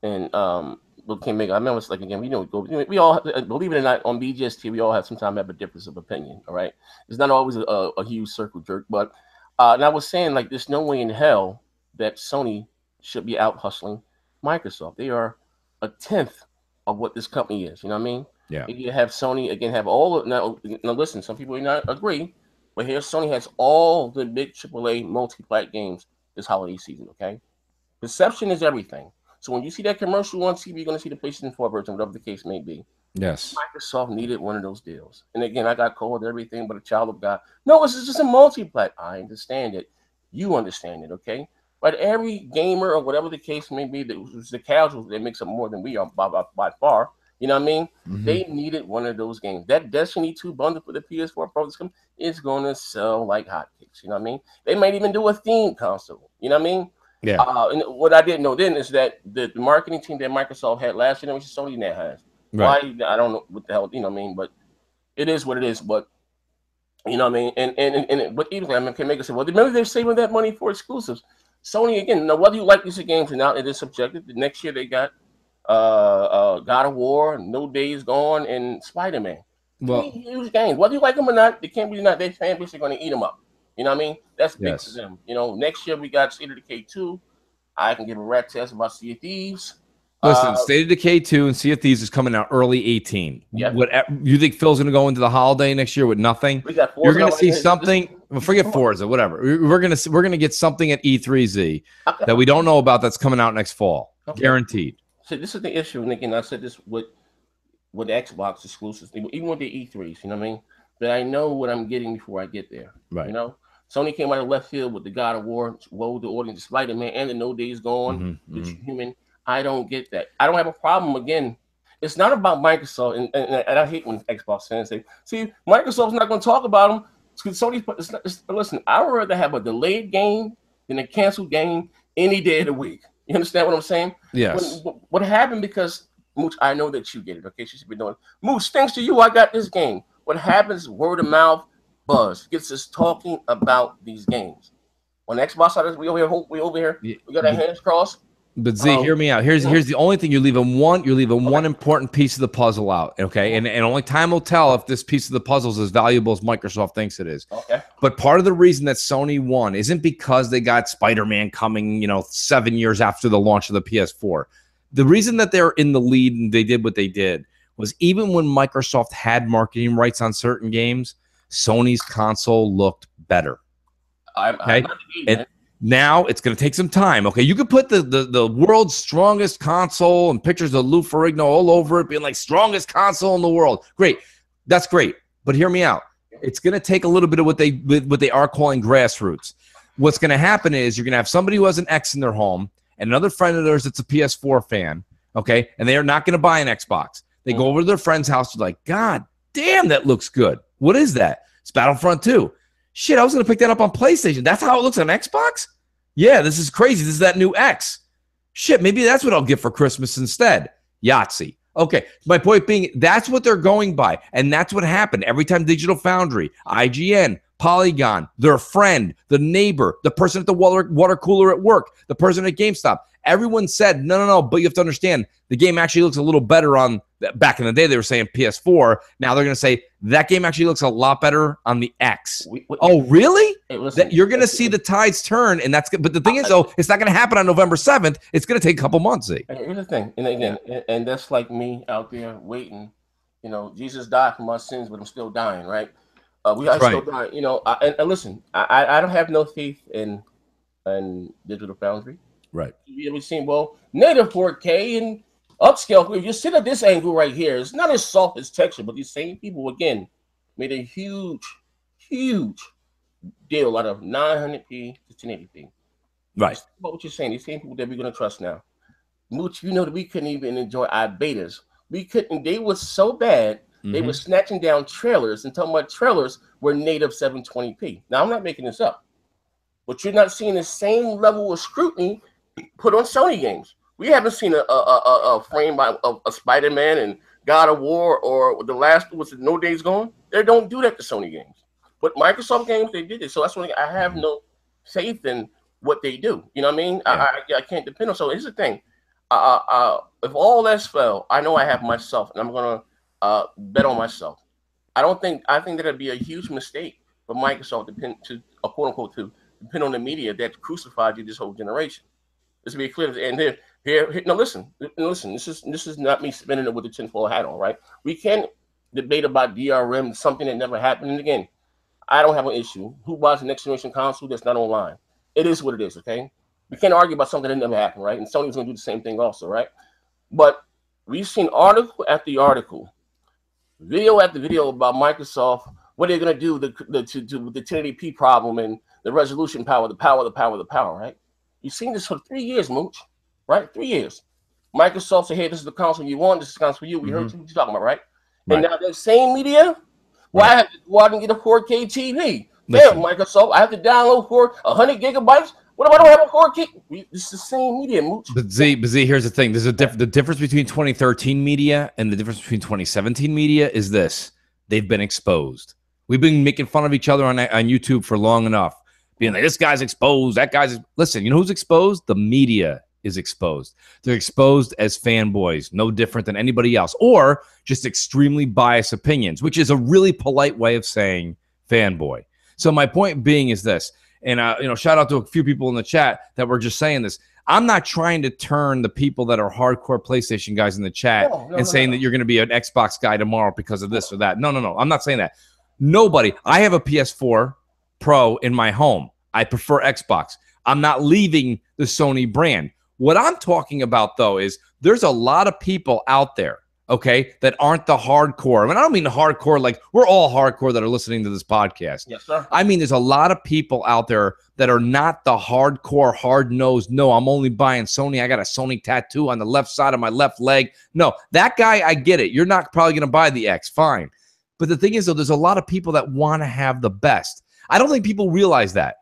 and I remember it's like again, we all believe it or not on BGST, we all have sometimes have a difference of opinion. All right, it's not always a huge circle jerk, but and I was saying like there's no way in hell that Sony should be out hustling Microsoft. They are a tenth of what this company is. You know what I mean? Yeah. You have Sony again, have all of now. Listen, some people may not agree, but here Sony has all the big AAA multi-plat games this holiday season. Okay, perception is everything. So when you see that commercial on TV, you're going to see the PlayStation 4 version, whatever the case may be. Yes. Microsoft needed one of those deals. And again, I got called everything but a child of God. No, this is just a multi-plat. I understand it. You understand it, okay? But every gamer or whatever the case may be, the casuals, that makes up more than we are by far. You know what I mean? Mm-hmm. They needed one of those games. That Destiny 2 bundle for the PS4 Pro is going to sell like hotcakes. You know what I mean? They might even do a theme console. You know what I mean? Yeah. And what I didn't know then is that the marketing team that Microsoft had last year, which Sony now has. Right. Why? I don't know what the hell, you know what I mean? But it is what it is. But, you know what I mean? And but even, I mean, can make it say, well, maybe they're saving that money for exclusives. Sony, again, now whether you like these games or not, it is subjective. The next year they got God of War, No Days Gone, and Spider-Man. Well, huge games. Whether you like them or not, they can't be not. Their fan base are going to eat them up. You know what I mean? That's big to them. You know, next year we got State of Decay 2. I can give a rat test about Sea of Thieves. Listen, State of Decay 2 and Sea of Thieves is coming out early 18. Yeah. What you think Phil's going to go into the holiday next year with nothing? We got You're going to see something. Well, forget Forza, whatever. We're going to get something at E3Z that we don't know about that's coming out next fall, guaranteed. So this is the issue, and again, I said this with Xbox exclusives, even with the E3s. You know what I mean? That I know what I'm getting before I get there. Right. You know. Sony came out of left field with the God of War, Woe, the Audience, Spider-Man, and the No Days Gone, Human. I don't get that. I don't have a problem. Again, it's not about Microsoft, and I hate when Xbox fans say, see, Microsoft's not going to talk about them. Sony, listen, I would rather have a delayed game than a canceled game any day of the week. You understand what I'm saying? Yes. What happened, because, Mooch, I know that you get it, okay? She should be doing it. Mooch, thanks to you, I got this game. What happens, word of mouth, buzz gets us talking about these games. On Xbox side, we over here, we got our hands crossed. But Z, hear me out. Here's the only thing: you're leaving one important piece of the puzzle out. Okay, and only time will tell if this piece of the puzzle is as valuable as Microsoft thinks it is. Okay. But part of the reason that Sony won isn't because they got Spider-Man coming, 7 years after the launch of the PS4. The reason that they're in the lead and they did what they did was even when Microsoft had marketing rights on certain games, Sony's console looked better. Okay, and now it's going to take some time. Okay, you could put the world's strongest console and pictures of Lou Ferrigno all over it, being like strongest console in the world. Great, that's great. But hear me out. It's going to take a little bit of what they are calling grassroots. What's going to happen is you're going to have somebody who has an X in their home and another friend of theirs that's a PS4 fan. Okay, and they are not going to buy an Xbox. They go over to their friend's house. They're like, God damn, that looks good. What is that? It's Battlefront 2. Shit, I was going to pick that up on PlayStation. That's how it looks on Xbox? Yeah, this is crazy. This is that new X. Shit, maybe that's what I'll get for Christmas instead. Yahtzee. Okay, my point being, that's what they're going by. And that's what happened every time Digital Foundry, IGN, Polygon, their friend, the neighbor, the person at the water cooler at work, the person at GameStop, everyone said, no, but you have to understand, the game actually looks a little better on, back in the day, they were saying PS4. Now they're going to say, that game actually looks a lot better on the X. Oh, really? Hey, listen, you're going to see the tides turn, and that's good. But the thing is, though, it's not going to happen on November 7th. It's going to take a couple months. Here's the thing, and again, and that's like me out there waiting. Jesus died for my sins, but I'm still dying, right? We are still dying. And listen, I don't have no faith in Digital Foundry. Right. We've seen, native 4K and upscale. If you sit at this angle right here, it's not as soft as texture, but these same people, again, made a huge huge deal out of 900p to 1080p. Right. What you're saying, these same people that we're going to trust now. Mooch, you know that we couldn't even enjoy our betas. We couldn't. They were so bad. They were snatching down trailers and talking about trailers were native 720p. Now, I'm not making this up. But you're not seeing the same level of scrutiny put on Sony games. We haven't seen a frame by a Spider-Man and God of War or the last, was it No Days Gone? They don't do that to Sony games. But Microsoft games, they did it. So that's why I have no faith in what they do. You know what I mean? Yeah. I can't depend on. So here's the thing. If all else fell, I know I have myself, and I'm going to bet on myself. I think that it'd be a huge mistake for Microsoft to quote unquote, to depend on the media that crucified you this whole generation. Let's be clear. And here. Now listen. This is not me spinning it with the tinfoil hat on, right? We can debate about DRM, something that never happened. And again, I don't have an issue. Who buys the next generation console that's not online? It is what it is. Okay. We can't argue about something that never happened, right? And Sony's going to do the same thing also, right? But we've seen article after article, video after video about Microsoft, what they're going to do with the 1080p problem and the resolution power, the power, right? You've seen this for 3 years, Mooch, right? 3 years. Microsoft said, hey, this is the console you want. This is the console for you. We heard you talking about, right? And now that same media, well, I have to go out and get a 4K TV. Damn, Microsoft, I have to download for 100 gigabytes. What if I don't have a 4K? It's the same media, Mooch. But Z, here's the thing. There's the difference between 2013 media and the difference between 2017 media is this. They've been exposed. We've been making fun of each other on YouTube for long enough. Being like, this guy's exposed, that guy's... Listen, you know who's exposed? The media is exposed. They're exposed as fanboys, no different than anybody else, or just extremely biased opinions, which is a really polite way of saying fanboy. So my point being is this, and shout out to a few people in the chat that were just saying this. I'm not trying to turn the people that are hardcore PlayStation guys in the chat saying that you're going to be an Xbox guy tomorrow because of this or that. No. I'm not saying that. Nobody. I have a PS4 Pro in my home. I prefer Xbox. I'm not leaving the Sony brand. What I'm talking about, though, is there's a lot of people out there, okay, that aren't the hardcore. I mean, I don't mean the hardcore like we're all hardcore that are listening to this podcast. Yes, sir. I mean, there's a lot of people out there that are not the hardcore, hard-nosed, no, I'm only buying Sony. I got a Sony tattoo on the left side of my left leg. No, that guy, I get it. You're not probably going to buy the X. Fine. But the thing is, though, there's a lot of people that want to have the best. I don't think people realize that.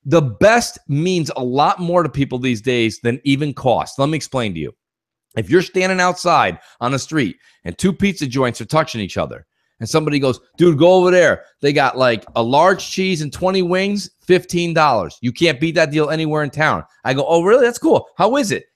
The best means a lot more to people these days than even cost. Let me explain to you. If you're standing outside on the street and two pizza joints are touching each other and somebody goes, dude, go over there. They got like a large cheese and 20 wings, $15. You can't beat that deal anywhere in town. I go, oh, really? That's cool. How is it?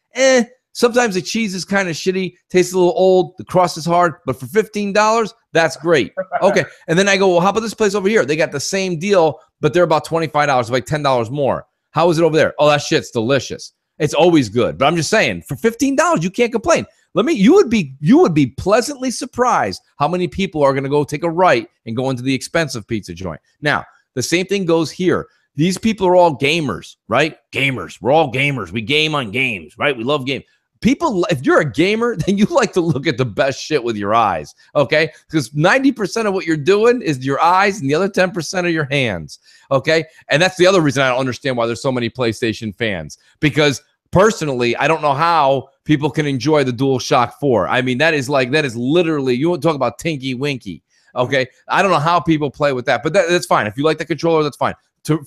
Sometimes the cheese is kind of shitty, tastes a little old, the crust is hard, but for $15, that's great. Okay. And then I go, well, how about this place over here? They got the same deal, but they're about $25, like $10 more. How is it over there? Oh, that shit's delicious. It's always good. But I'm just saying, for $15, you can't complain. You would be pleasantly surprised how many people are going to go take a right and go into the expensive pizza joint. Now, the same thing goes here. These people are all gamers, right? Gamers. We're all gamers. We game on games, right? We love games. People, if you're a gamer, then you like to look at the best shit with your eyes, okay? Because 90% of what you're doing is your eyes and the other 10% are your hands, okay? And that's the other reason I don't understand why there's so many PlayStation fans. Because personally, I don't know how people can enjoy the DualShock 4. I mean, that is literally, you want to talk about Tinky Winky, okay? I don't know how people play with that, but that's fine. If you like the controller, that's fine.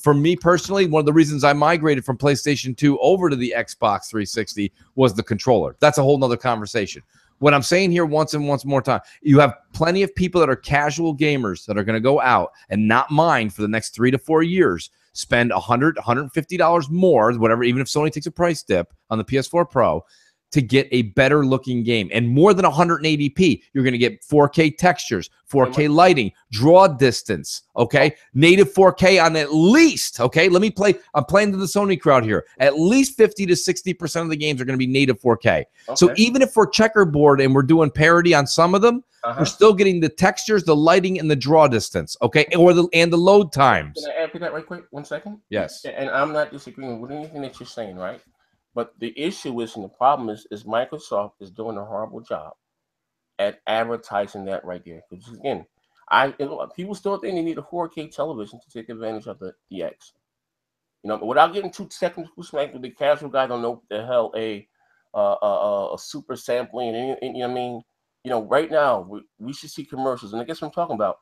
For me personally, one of the reasons I migrated from PlayStation 2 over to the Xbox 360 was the controller. That's a whole nother conversation. What I'm saying here once more time, you have plenty of people that are casual gamers that are going to go out and not mind for the next 3 to 4 years, spend $100, $150 more, whatever, even if Sony takes a price dip on the PS4 Pro, to get a better looking game. And more than 180p, you're going to get 4K textures, 4K lighting, draw distance, okay? Native 4K on at least, okay? I'm playing to the Sony crowd here. At least 50 to 60% of the games are going to be native 4K. Okay. So even if we're checkerboard and we're doing parity on some of them, we're still getting the textures, the lighting, and the draw distance, okay? And the load times. Can I add to that right quick? 1 second? Yes. And I'm not disagreeing with anything that you're saying, right? But the issue is, and the problem is Microsoft is doing a horrible job at advertising that right there. Because again, People still think they need a 4K television to take advantage of the X. You know, without getting too technical, smack, the casual guy don't know what the hell a super sampling and you know what I mean. You know, right now we should see commercials, and I guess what I'm talking about.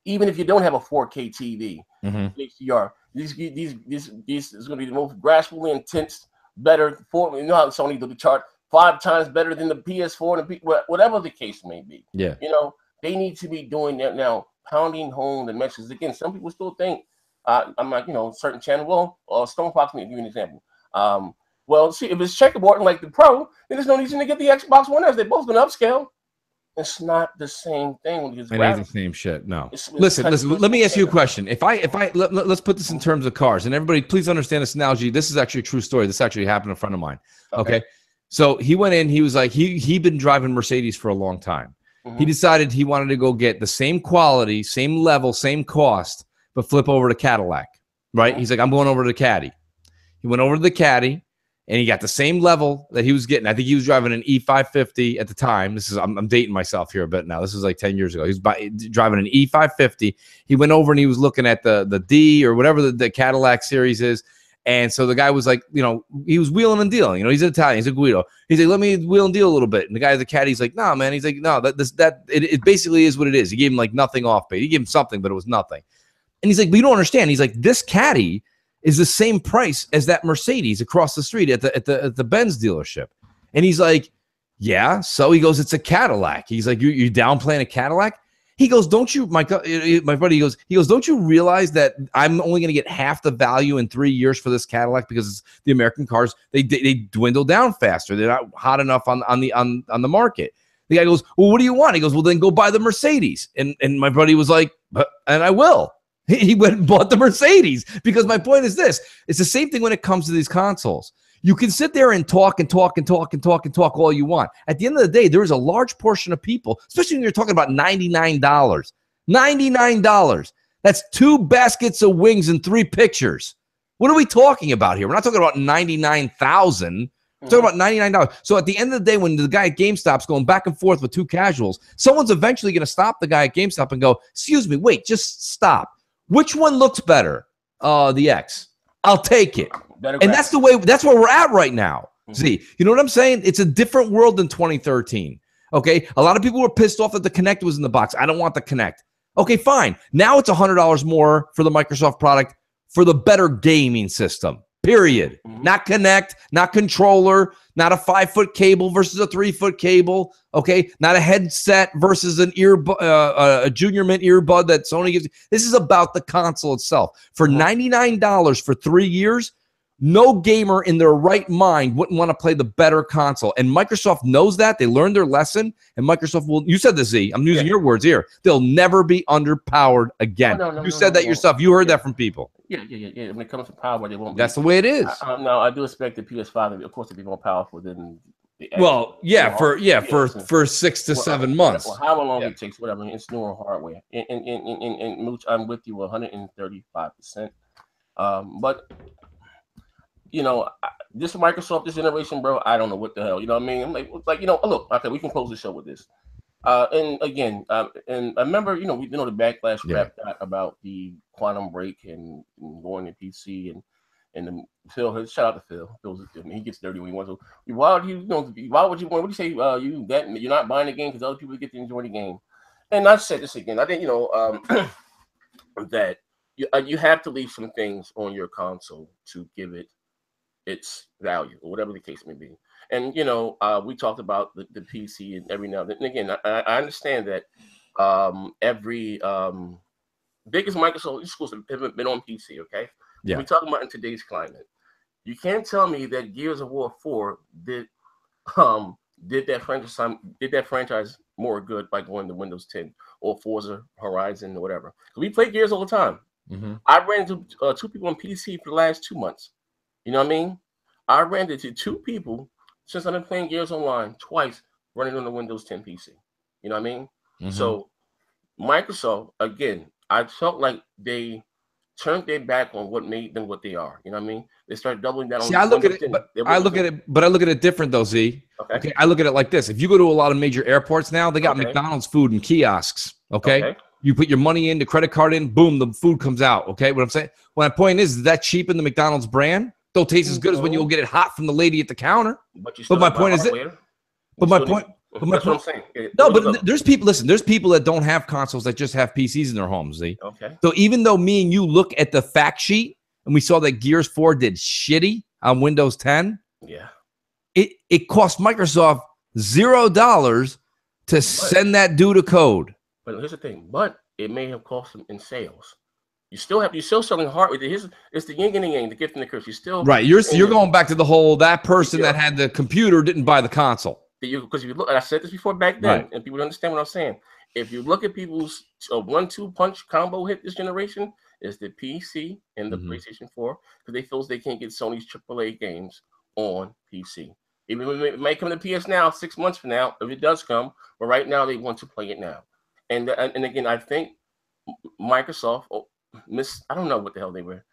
Even if you don't have a 4K TV, HDR, these is going to be the most graphically intense, better. You know how Sony do the chart 5 times better than the PS4 and whatever the case may be. Yeah, you know, they need to be doing that now, pounding home the messages. Again, some people still think I'm like, you know, certain channel. Well, Stone Fox, let me give you an example. Well, see, if it's checkerboard and like the Pro, then there's no reason to get the Xbox One S. They're both going to upscale. It's not the same thing. It ain't the same shit. No. Listen. Let me ask you a question. Let's put this in terms of cars, and everybody, please understand this analogy. This is actually a true story. This actually happened to a friend of mine. Okay. So he went in. He was like, he'd been driving Mercedes for a long time. He decided he wanted to go get the same quality, same level, same cost, but flip over to Cadillac. Right? He's like, I'm going over to the Caddy. He went over to the Caddy. And he got the same level that he was getting. I think he was driving an E550 at the time. I'm dating myself here a bit now. This was like 10 years ago. He was driving an E550. He went over and he was looking at the D or whatever the Cadillac series is. And so the guy was like, you know, he was wheeling and dealing. You know, he's Italian. He's a Guido. He's like, let me wheel and deal a little bit. And the guy at the Caddy's like, no, man. He's like, no, it basically is what it is. He gave him like nothing off base. He gave him something, but it was nothing. And he's like, but you don't understand. He's like, this Caddy is the same price as that Mercedes across the street at the Benz dealership. And he's like, yeah. So he goes, it's a Cadillac. He's like, you downplaying a Cadillac? He goes, don't you, my buddy, he goes, don't you realize that I'm only going to get half the value in 3 years for this Cadillac because it's the American cars, they dwindle down faster. They're not hot enough on the market. The guy goes, well, what do you want? He goes, well, then go buy the Mercedes. And my buddy was like, and I will. He went and bought the Mercedes because my point is this. It's the same thing when it comes to these consoles. You can sit there and talk all you want. At the end of the day, there is a large portion of people, especially when you're talking about $99. $99. That's 2 baskets of wings and 3 pictures. What are we talking about here? We're not talking about 99,000. We're talking about $99. So at the end of the day, when the guy at GameStop's going back and forth with 2 casuals, someone's eventually going to stop the guy at GameStop and go, excuse me, wait, just stop. Which one looks better? The X. I'll take it. And that's where we're at right now. See, you know what I'm saying? It's a different world than 2013. Okay. A lot of people were pissed off that the Kinect was in the box. I don't want the Kinect. Okay, fine. Now it's $100 more for the Microsoft product for the better gaming system. Period. Not Kinect, not controller, not a 5-foot cable versus a 3-foot cable. Okay, not a headset versus an a Junior Mint earbud that Sony gives. This is about the console itself. For $99 for 3 years, no gamer in their right mind wouldn't want to play the better console. And Microsoft knows that. They learned their lesson. And Microsoft will, you said this, Z. I'm using your words here. They'll never be underpowered again. You said that yourself. You heard that from people. Yeah. When it comes to power, they won't be. That's the way it is. No, I do expect the PS5, of course, to be more powerful than the X. Well, yeah, for 6 to 7 months. Well, however long it takes, whatever. It's newer hardware. And Mooch, I'm with you 135%. But you know, this Microsoft, this generation, bro, I don't know what the hell. You know what I mean? I'm like, you know, look, okay, we can close the show with this. And again, and I remember, you know, the backlash rap about the quantum break and going to PC and the Phil. Shout out to Phil. He gets dirty when he wants to. Why would you want? What do you say? You're not buying the game because other people get to enjoy the game. And I said this again. I think that you have to leave some things on your console to give it its value or whatever the case may be. And we talked about the PC and every now and then. And again, I understand that every biggest Microsoft exclusive have been on PC. Okay, we're talking about in today's climate. You can't tell me that Gears of War 4 did that franchise more good by going to Windows 10 or Forza Horizon or whatever. We play Gears all the time. I ran into 2 people on PC for the last 2 months. You know what I mean? I ran into 2 people since I've been playing Gears Online twice running on the Windows 10 PC. You know what I mean? So Microsoft, again, I felt like they turned their back on what made them what they are. You know what I mean? They started doubling down on I look at it different though, Z. Okay. I look at it like this. If you go to a lot of major airports now, they got McDonald's food and kiosks. Okay. You put your money in, the credit card in, boom, the food comes out. Okay, what I'm saying, my point is that cheapen the McDonald's brand. Don't taste as good as when you go get it hot from the lady at the counter. But my point is that. But my point. That's what I'm saying. No, but there's people. Listen, there's people that don't have consoles that just have PCs in their homes. Z. Okay. So even though me and you look at the fact sheet and we saw that Gears 4 did shitty on Windows 10, yeah, it cost Microsoft $0 to send that dude a code. But here's the thing. But it may have cost them in sales. You're still selling hardware. It's the yin and the yang, the gift and the curse. You're still right. You're going back to the whole that person that had the computer didn't buy the console. Because if you look, and I said this before back then, and people don't understand what I'm saying. If you look at people's 1-2 punch combo hit this generation, is the PC and the PlayStation 4, because they feel they can't get Sony's AAA games on PC. Even when it may come to PS now, 6 months from now, if it does come, but right now they want to play it now. And again, I think Microsoft, I don't know what the hell they were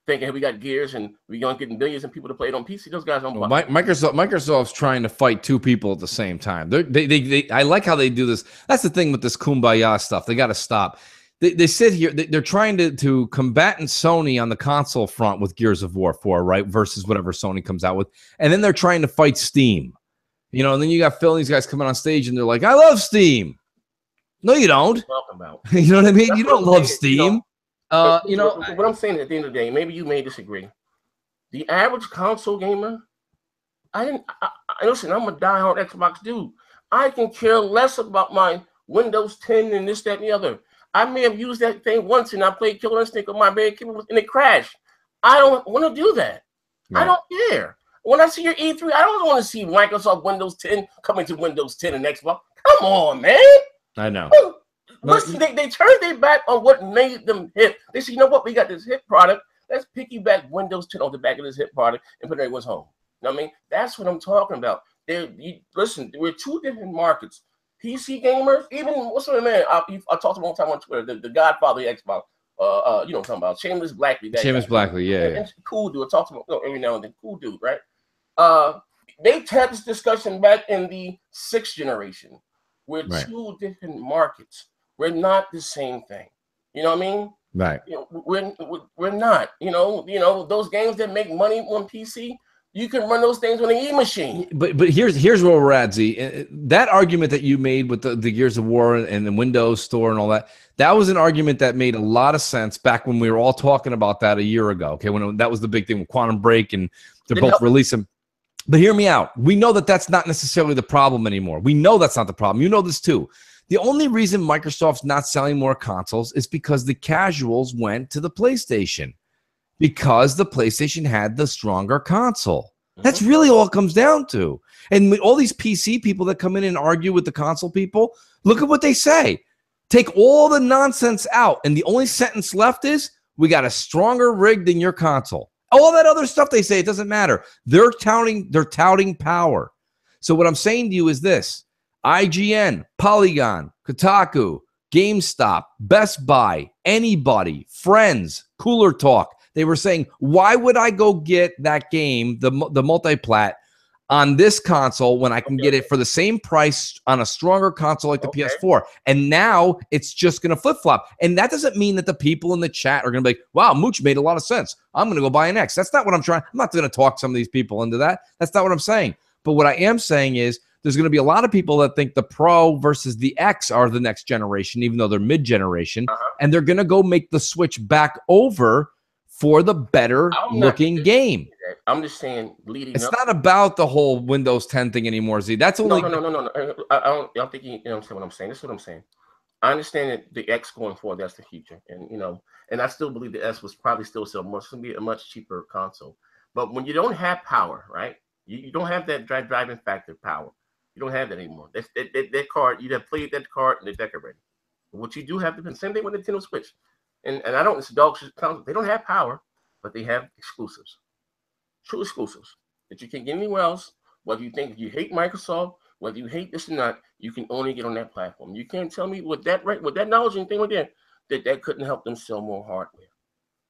thinking. Hey, we got Gears and we're gonna get billions of people to play it on PC. Those guys don't. Microsoft's trying to fight two people at the same time. I like how they do this. That's the thing with this kumbaya stuff. They got to stop. They sit here. They're trying to combat Sony on the console front with Gears of War 4, right? Versus whatever Sony comes out with, and then they're trying to fight Steam. You know, and then you got Phil and these guys coming on stage and they're like, "I love Steam." No, you don't. You know what I mean? You don't love Steam. What I'm saying at the end of the day, maybe you may disagree. The average console gamer, listen, I'm a diehard Xbox dude. I can care less about my Windows 10 and this, that, and the other. I may have used that thing once and I played Killer Instinct on my bed and it crashed. I don't want to do that. Right. I don't care. When I see your E3, I don't want to see Microsoft Windows 10 coming to Windows 10 and Xbox. Come on, man. I know. Listen, they turned their back on what made them hip. They said, you know what? We got this hip product. Let's piggyback Windows 10 on the back of this hip product and put everyone's home. You know what I mean? That's what I'm talking about. Listen, we're two different markets. PC gamers, even what's the man? I talked a long time on Twitter. The Godfather of Xbox. You know what I'm talking about? Shameless Blackley. Yeah. Cool dude. I talk to him every now and then. Cool dude, right? They had this discussion back in the 6th generation. We're two different markets. We're not the same thing. You know what I mean? Right. You know, we're not. You know those games that make money on PC. You can run those things on an e-machine. But here's where we're at, Z. That argument that you made with the Gears of War and the Windows Store and all that, that was an argument that made a lot of sense back when we were all talking about that a year ago. Okay, when that was the big thing with Quantum Break and they're both releasing. But hear me out. We know that that's not necessarily the problem anymore. We know that's not the problem. You know this too. The only reason Microsoft's not selling more consoles is because the casuals went to the PlayStation. Because the PlayStation had the stronger console. That's really all it comes down to. And all these PC people that come in and argue with the console people, look at what they say. Take all the nonsense out, and the only sentence left is, we got a stronger rig than your console. All that other stuff they say, it doesn't matter. They're touting power. So what I'm saying to you is this. IGN, Polygon, Kotaku, GameStop, Best Buy, anybody, Friends, Cooler Talk. They were saying, why would I go get that game, the multiplat, on this console when I can get it for the same price on a stronger console like the PS4? And now it's just going to flip-flop. And that doesn't mean that the people in the chat are going to be like, wow, Mooch made a lot of sense. I'm going to go buy an X. That's not what I'm trying. I'm not going to talk some of these people into that. That's not what I'm saying. But what I am saying is there's going to be a lot of people that think the Pro versus the X are the next generation, even though they're mid-generation. And they're going to go make the switch back over for the better looking game. I'm just saying, it's not about the whole Windows 10 thing anymore, Z. That's only no. I don't think you understand what I'm saying. This is what I'm saying. I understand that the X going forward, that's the future, and and I still believe the S was probably still be a much cheaper console. But when you don't have power, right? You don't have that driving factor power. You don't have that anymore. That card, you'd have played that card and the deck already. What you do have to same thing with Nintendo Switch. And I don't, it's a dog shit console. They don't have power, but they have exclusives. True exclusives that you can't get anywhere else. Whether you think you hate Microsoft, whether you hate this or not, you can only get on that platform. You can't tell me with that knowledge and thing right there that couldn't help them sell more hardware.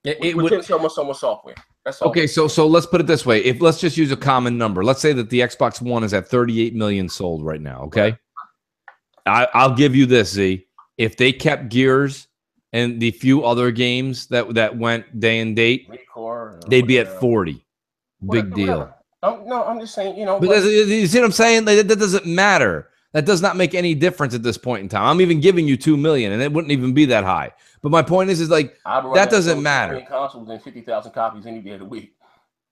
It couldn't sell more software. That's all. Okay, so let's put it this way. Let's just use a common number. Let's say that the Xbox One is at 38 million sold right now. Okay, I'll give you this, Z. if they kept Gears and the few other games that went day and date, they'd be at 40. Big deal. No, I'm just saying, But you see what I'm saying? That doesn't matter. That does not make any difference at this point in time. I'm even giving you 2 million, and it wouldn't even be that high. But my point is like that doesn't matter. Consoles than 50,000 copies any day of the week.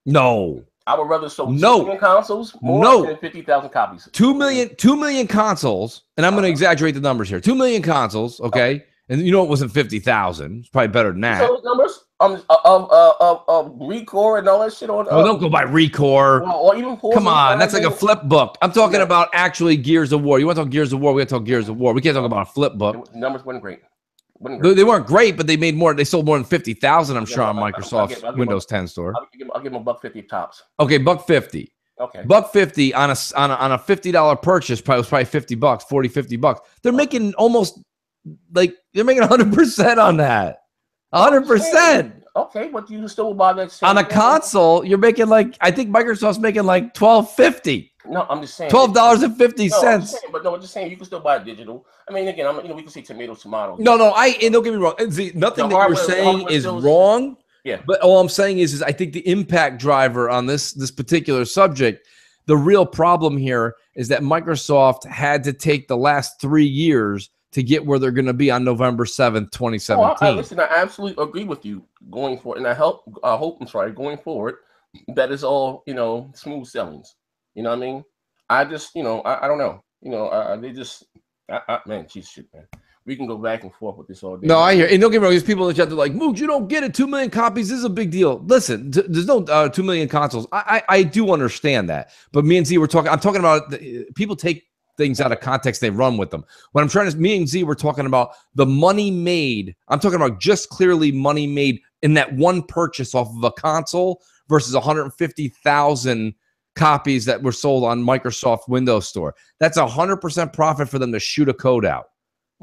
No. I would rather sell 2 million consoles more than 50,000 copies. 2 million consoles, and I'm going to exaggerate the numbers here. 2 million consoles, okay? And it wasn't 50,000. It's probably better than that. So those numbers of Recore and all that shit on. Don't go by Recore. Or even come on, that's like a flip book. I'm talking about actually Gears of War. You want to talk Gears of War? We got to talk Gears of War. We can't talk about a flip book. The numbers weren't great. They weren't great, but they made more. They sold more than 50,000. I'm sure on Microsoft's Windows 10 store. I'll give them $150 tops. Okay, $150. Okay, $150 on a $50 purchase. Was probably $50, $40, $50. They're making almost like they're making 100% on that. 100%. Okay, but you still buy that on a console. You're making I think Microsoft's making $12.50. No, I'm just saying $12.50. But I'm just saying you can still buy digital. I mean, again, we can say tomatoes. No, and don't get me wrong. See, nothing that you're saying is wrong. Yeah. But all I'm saying is I think the impact driver on this particular subject, the real problem here is that Microsoft had to take the last 3 years to get where they're going to be on November 7th, 2017. Listen, I absolutely agree with you going forward, and I hope going forward that is all smooth sailings. You know what I mean? I just I don't know. They just man, geez, shit, man. We can go back and forth with this all day. No, I hear. And don't get me wrong. There's people in the chat that are like, Mooch, you don't get it. 2 million copies is a big deal. Listen, there's no 2 million consoles. I do understand that. But me and Z were talking. I'm talking about people take things out of context. They run with them. What I'm trying to, me and Z were talking about the money made. I'm talking about just clearly money made in that one purchase off of a console versus 150,000 copies that were sold on Microsoft Windows Store. That's 100% profit for them to shoot a code out.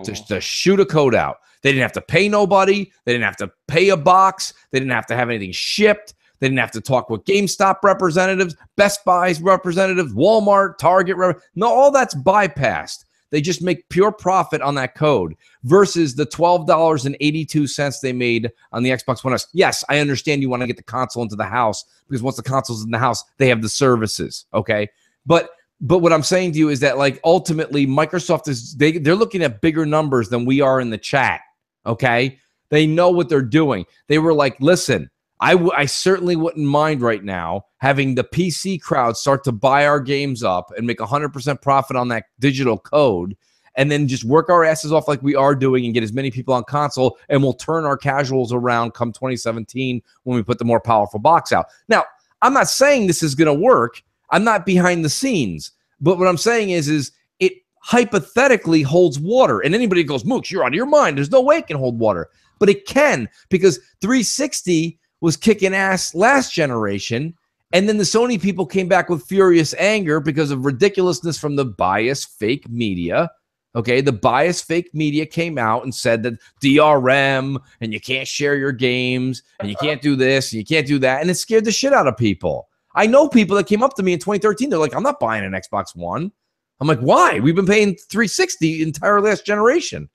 To shoot a code out. They didn't have to pay nobody. They didn't have to pay a box. They didn't have to have anything shipped. They didn't have to talk with GameStop representatives, Best Buy's representatives, Walmart, Target. No, all that's bypassed. They just make pure profit on that code versus the $12.82 they made on the Xbox One S. Yes, I understand you want to get the console into the house because once the console's in the house, they have the services, okay? But what I'm saying to you is that ultimately Microsoft they're looking at bigger numbers than we are in the chat, okay? They know what they're doing. They were like, listen, I certainly wouldn't mind right now having the PC crowd start to buy our games up and make 100% profit on that digital code and then just work our asses off like we are doing and get as many people on console, and we'll turn our casuals around come 2017 when we put the more powerful box out. Now, I'm not saying this is going to work. I'm not behind the scenes. But what I'm saying is it hypothetically holds water. And anybody goes, Mooch, you're out of your mind. There's no way it can hold water. But it can, because 360 was kicking ass last generation, and then the Sony people came back with furious anger because of ridiculousness from the biased fake media. Okay, the biased fake media came out and said that DRM and you can't share your games and you can't do this and you can't do that, and it scared the shit out of people. I know people that came up to me in 2013. They're like, I'm not buying an Xbox One. I'm like, why? We've been paying 360 entire last generation.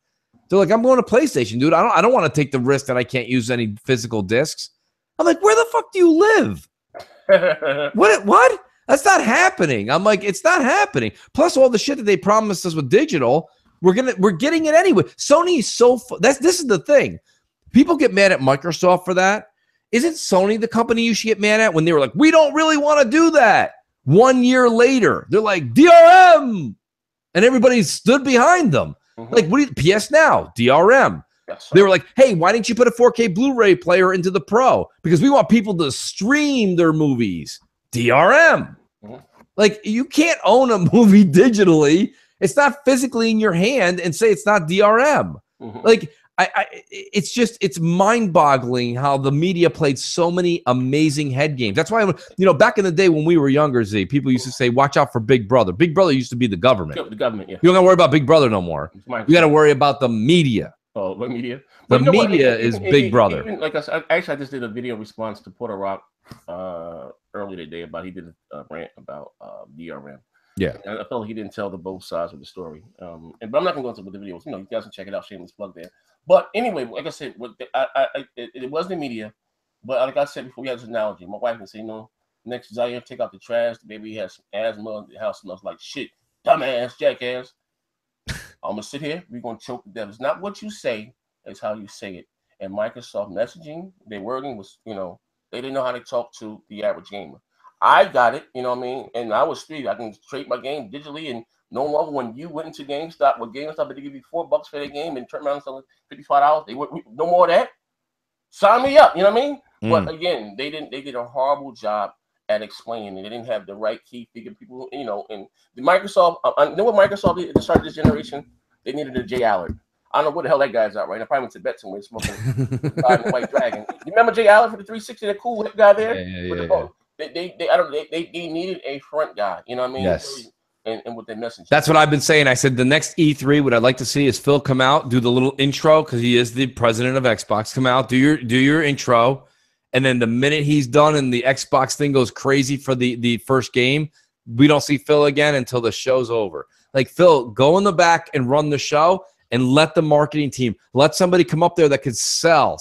They're like, I'm going to PlayStation, dude. I don't want to take the risk that I can't use any physical discs. I'm like, where the fuck do you live? What? That's not happening. I'm like, it's not happening. Plus all the shit that they promised us with digital, we're getting it anyway. Sony is so this is the thing. People get mad at Microsoft for that. Isn't Sony the company you should get mad at when they were like, we don't really want to do that? 1 year later, they're like, DRM. And everybody stood behind them. Like, what do you, PS Now, DRM. Yes, they were like, hey, why didn't you put a 4K Blu-ray player into the Pro? Because we want people to stream their movies. DRM. Like, you can't own a movie digitally. It's not physically in your hand and say it's not DRM. Like, it's just, it's mind-boggling how the media played so many amazing head games. That's why, back in the day when we were younger, Z, people used to say, watch out for Big Brother. Big Brother used to be the government. The government, yeah. You don't got to worry about Big Brother no more. You got to worry about the media. Oh, what media? The media is Big Brother. Like I said, actually, I just did a video response to Porter Rock earlier today about, he did a rant about DRM. Yeah. I felt like he didn't tell the both sides of the story. But I'm not gonna go into the videos. You guys can check it out. Shameless plug there. But anyway, like I said, it was the media. But like I said before, we had this analogy. My wife can say, next Zaire, take out the trash. The baby has some asthma. The house smells like shit. Dumbass, jackass. I'm gonna sit here. We're gonna choke to death. It's not what you say; it's how you say it. And Microsoft messaging, their wording was, they didn't know how to talk to the average gamer. I got it, you know what I mean? And I was free. I can trade my game digitally, and no longer when you went into GameStop, with GameStop, they give you $4 for their game and turn around and sell it $55. They would no more of that. Sign me up, you know what I mean? But again, they did a horrible job at explaining. They didn't have the right key figure people, and the Microsoft, you know what Microsoft did at the start of this generation? They needed a Jay Allard. I don't know what the hell that guy's out right now. Probably went to Tibet somewhere smoking the White Dragon. You remember Jay Allard for the 360? That cool hip guy there. Yeah. They needed a front guy. You know what I mean? Yes. And with their message. That's what I've been saying. I said the next E3, what I'd like to see is Phil come out, do the little intro because he is the president of Xbox. Come out, do your intro, and then the minute he's done and the Xbox thing goes crazy for the first game, we don't see Phil again until the show's over. Like, Phil, go in the back and run the show. And let the marketing team, let somebody come up there that could sell.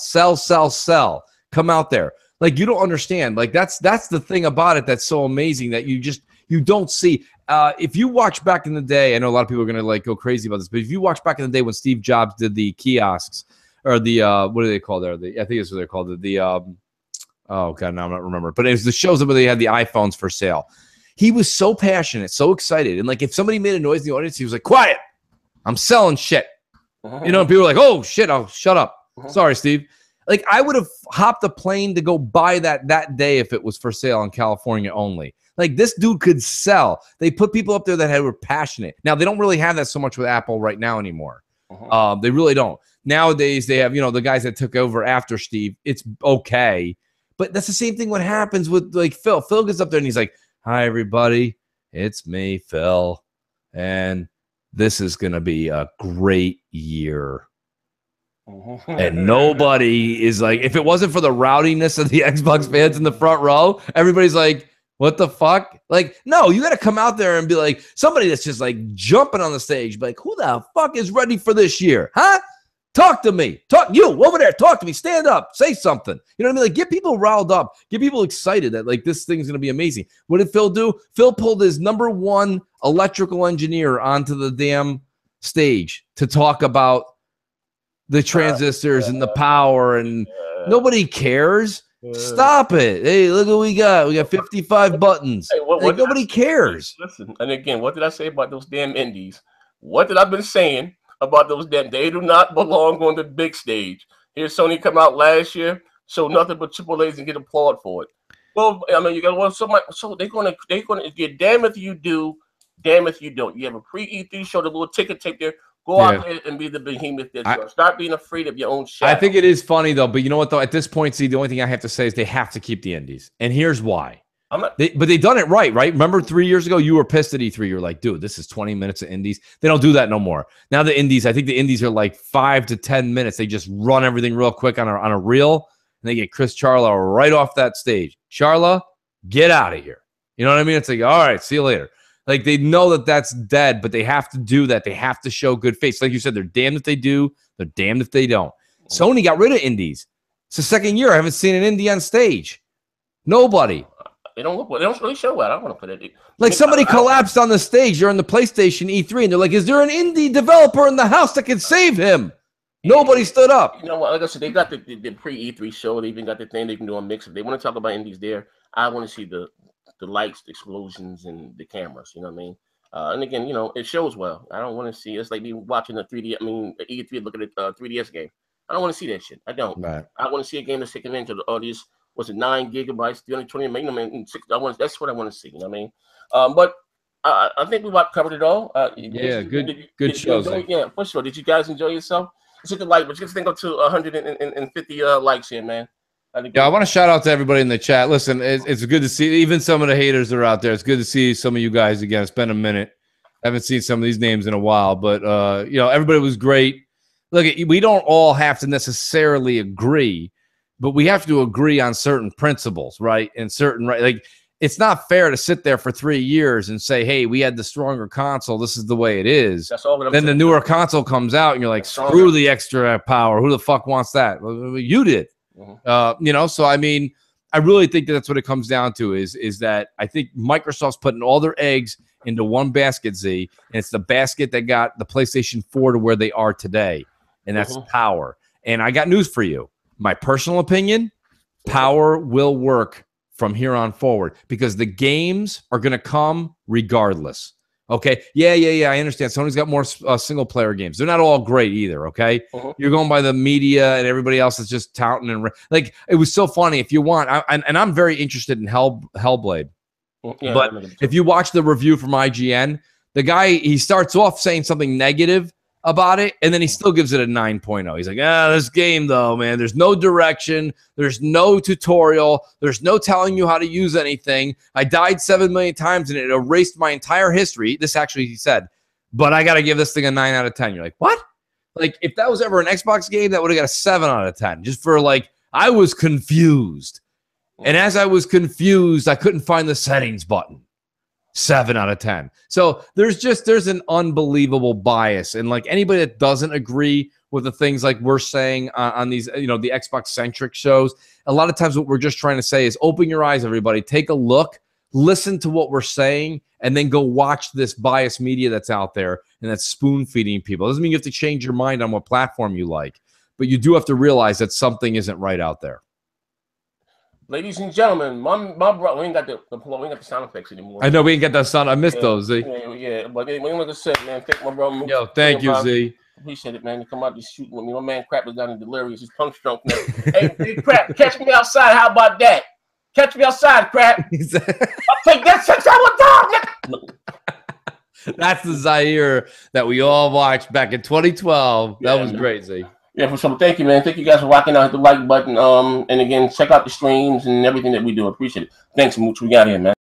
Come out there. Like, you don't understand. Like, that's the thing about it that's so amazing that you don't see. If you watch back in the day, I know a lot of people are going to like go crazy about this, but if you watch back in the day when Steve Jobs did the kiosks or the what do they call there? I think that's what they're called. Oh god, now I'm not remembering. But it was the shows where they had the iPhones for sale. He was so passionate, so excited, and like if somebody made a noise in the audience, he was like, "Quiet! I'm selling shit." You know, and people were like, "Oh shit! Oh, shut up." Sorry, Steve. Like, I would have hopped a plane to go buy that day if it was for sale in California only. Like, this dude could sell. They put people up there that were passionate. Now, they don't really have that so much with Apple right now anymore. They really don't. Nowadays, they have, the guys that took over after Steve. It's okay. But that's the same thing what happens with, like, Phil. Phil gets up there and he's like, "Hi, everybody. It's me, Phil. And this is going to be a great year." And nobody is like, if it wasn't for the rowdiness of the Xbox fans in the front row, everybody's like, "What the fuck?" Like, no, you got to come out there and be like somebody that's just like jumping on the stage, be like, "Who the fuck is ready for this year? Huh? Talk to me. Talk, you over there. Talk to me. Stand up. Say something." You know what I mean? Like, get people riled up. Get people excited that like this thing's going to be amazing. What did Phil do? Phil pulled his #1 electrical engineer onto the damn stage to talk about the transistors and the power, and nobody cares. Stop it. Hey, look what we got. We got 55 buttons. Hey, like, nobody cares. Listen, and again, what did I say about those damn indies? What did I been saying about those damn? They do not belong on the big stage. Here's Sony come out last year, show nothing but triple A's and get applauded for it. Well, I mean, you got so they're gonna get damn if you do, damn if you don't. You have a pre-E3 show, the little ticket tape there. Go out there and be the behemoth that you are. Start being afraid of your own shadow. I think it is funny, though. But you know what, though? At this point, see, the only thing I have to say is they have to keep the indies. And here's why. But they done it right? Remember 3 years ago, you were pissed at E3. You're like, "Dude, this is 20 minutes of indies." They don't do that no more. Now the indies, I think the indies are like 5 to 10 minutes. They just run everything real quick on a reel. And they get Chris Charla right off that stage. Charla, get out of here. You know what I mean? It's like, all right, see you later. Like, they know that that's dead, but they have to do that. They have to show good face. Like you said, they're damned if they do. They're damned if they don't. Sony got rid of indies. It's the second year I haven't seen an indie on stage. Nobody. They don't really show well. I don't want to put it. Like, somebody collapsed on the stage during the PlayStation E3, and they're like, "Is there an indie developer in the house that can save him?" Nobody stood up. You know what? Like I said, they got the pre-E3 show. They even got the thing they can do on Mix. If they want to talk about indies there, I want to see the lights, the explosions, and the cameras. You know what I mean? And again, it shows well. I don't want to see. It's like me watching the E3 looking at a 3DS game. I don't want to see that shit. I don't. Right. I want to see a game that's taking into the audience. Was it 9 gigabytes, 320 megabytes, and 6? That's what I want to see. You know what I mean? But I think we've covered it all. Good shows. Yeah, for sure. Did you guys enjoy yourself? Let's hit the like, but just think up to 150 likes here, man. I want to shout out to everybody in the chat. Listen, it's good to see even some of the haters are out there. It's good to see some of you guys again. It's been a minute. I haven't seen some of these names in a while, but everybody was great. Look, we don't all have to necessarily agree, but we have to agree on certain principles, right? And certain like it's not fair to sit there for 3 years and say, hey, we had the stronger console. This is the way it is. That's all. Then the newer console comes out and you're like, screw the extra power. Who the fuck wants that? Well, you did. You know, so I mean, I really think that that's what it comes down to is that I think Microsoft's putting all their eggs into one basket, Z, and it's the basket that got the PlayStation 4 to where they are today, and that's power. And I got news for you. My personal opinion, power will work from here on forward because the games are going to come regardless. Okay. Yeah. I understand. Sony's got more single player games. They're not all great either. Okay. You're going by the media and everybody else is just touting and like, it was so funny. If you want, and I'm very interested in Hellblade, but if you watch the review from IGN, the guy, he starts off saying something negative about it, and then he still gives it a 9.0. He's like, this game, though, man, there's no direction. There's no tutorial. There's no telling you how to use anything. I died 7 million times, and it erased my entire history. This actually, he said, but I got to give this thing a 9 out of 10. You're like, what? Like, if that was ever an Xbox game, that would have got a 7 out of 10. Just for, like, I was confused. And as I was confused, I couldn't find the settings button. 7 out of 10. So there's an unbelievable bias, and like anybody that doesn't agree with the things like we're saying on these, you know, the Xbox centric shows, a lot of times what we're just trying to say is open your eyes, everybody, take a look, listen to what we're saying, and then go watch this biased media that's out there and that's spoon feeding people. It doesn't mean you have to change your mind on what platform you like, but you do have to realize that something isn't right out there. Ladies and gentlemen, my brother, we ain't got the sound effects anymore. I know we ain't got that sound. I missed those, Z. Yeah, but anyway, like I said, man, thank my brother. Yo, thank you, Z. Appreciate it, man. To come out to shoot with me. My man Crap was down in delirious. He's punch drunk now. Hey, Crap, catch me outside. How about that? Catch me outside, Crap. I'll take that 6 hour dog. That's the Zaire that we all watched back in 2012. That was great, Z. Yeah, for sure. Thank you, man. Thank you guys for rocking out the like button. And again, check out the streams and everything that we do. Appreciate it. Thanks, Mooch. We got here, man.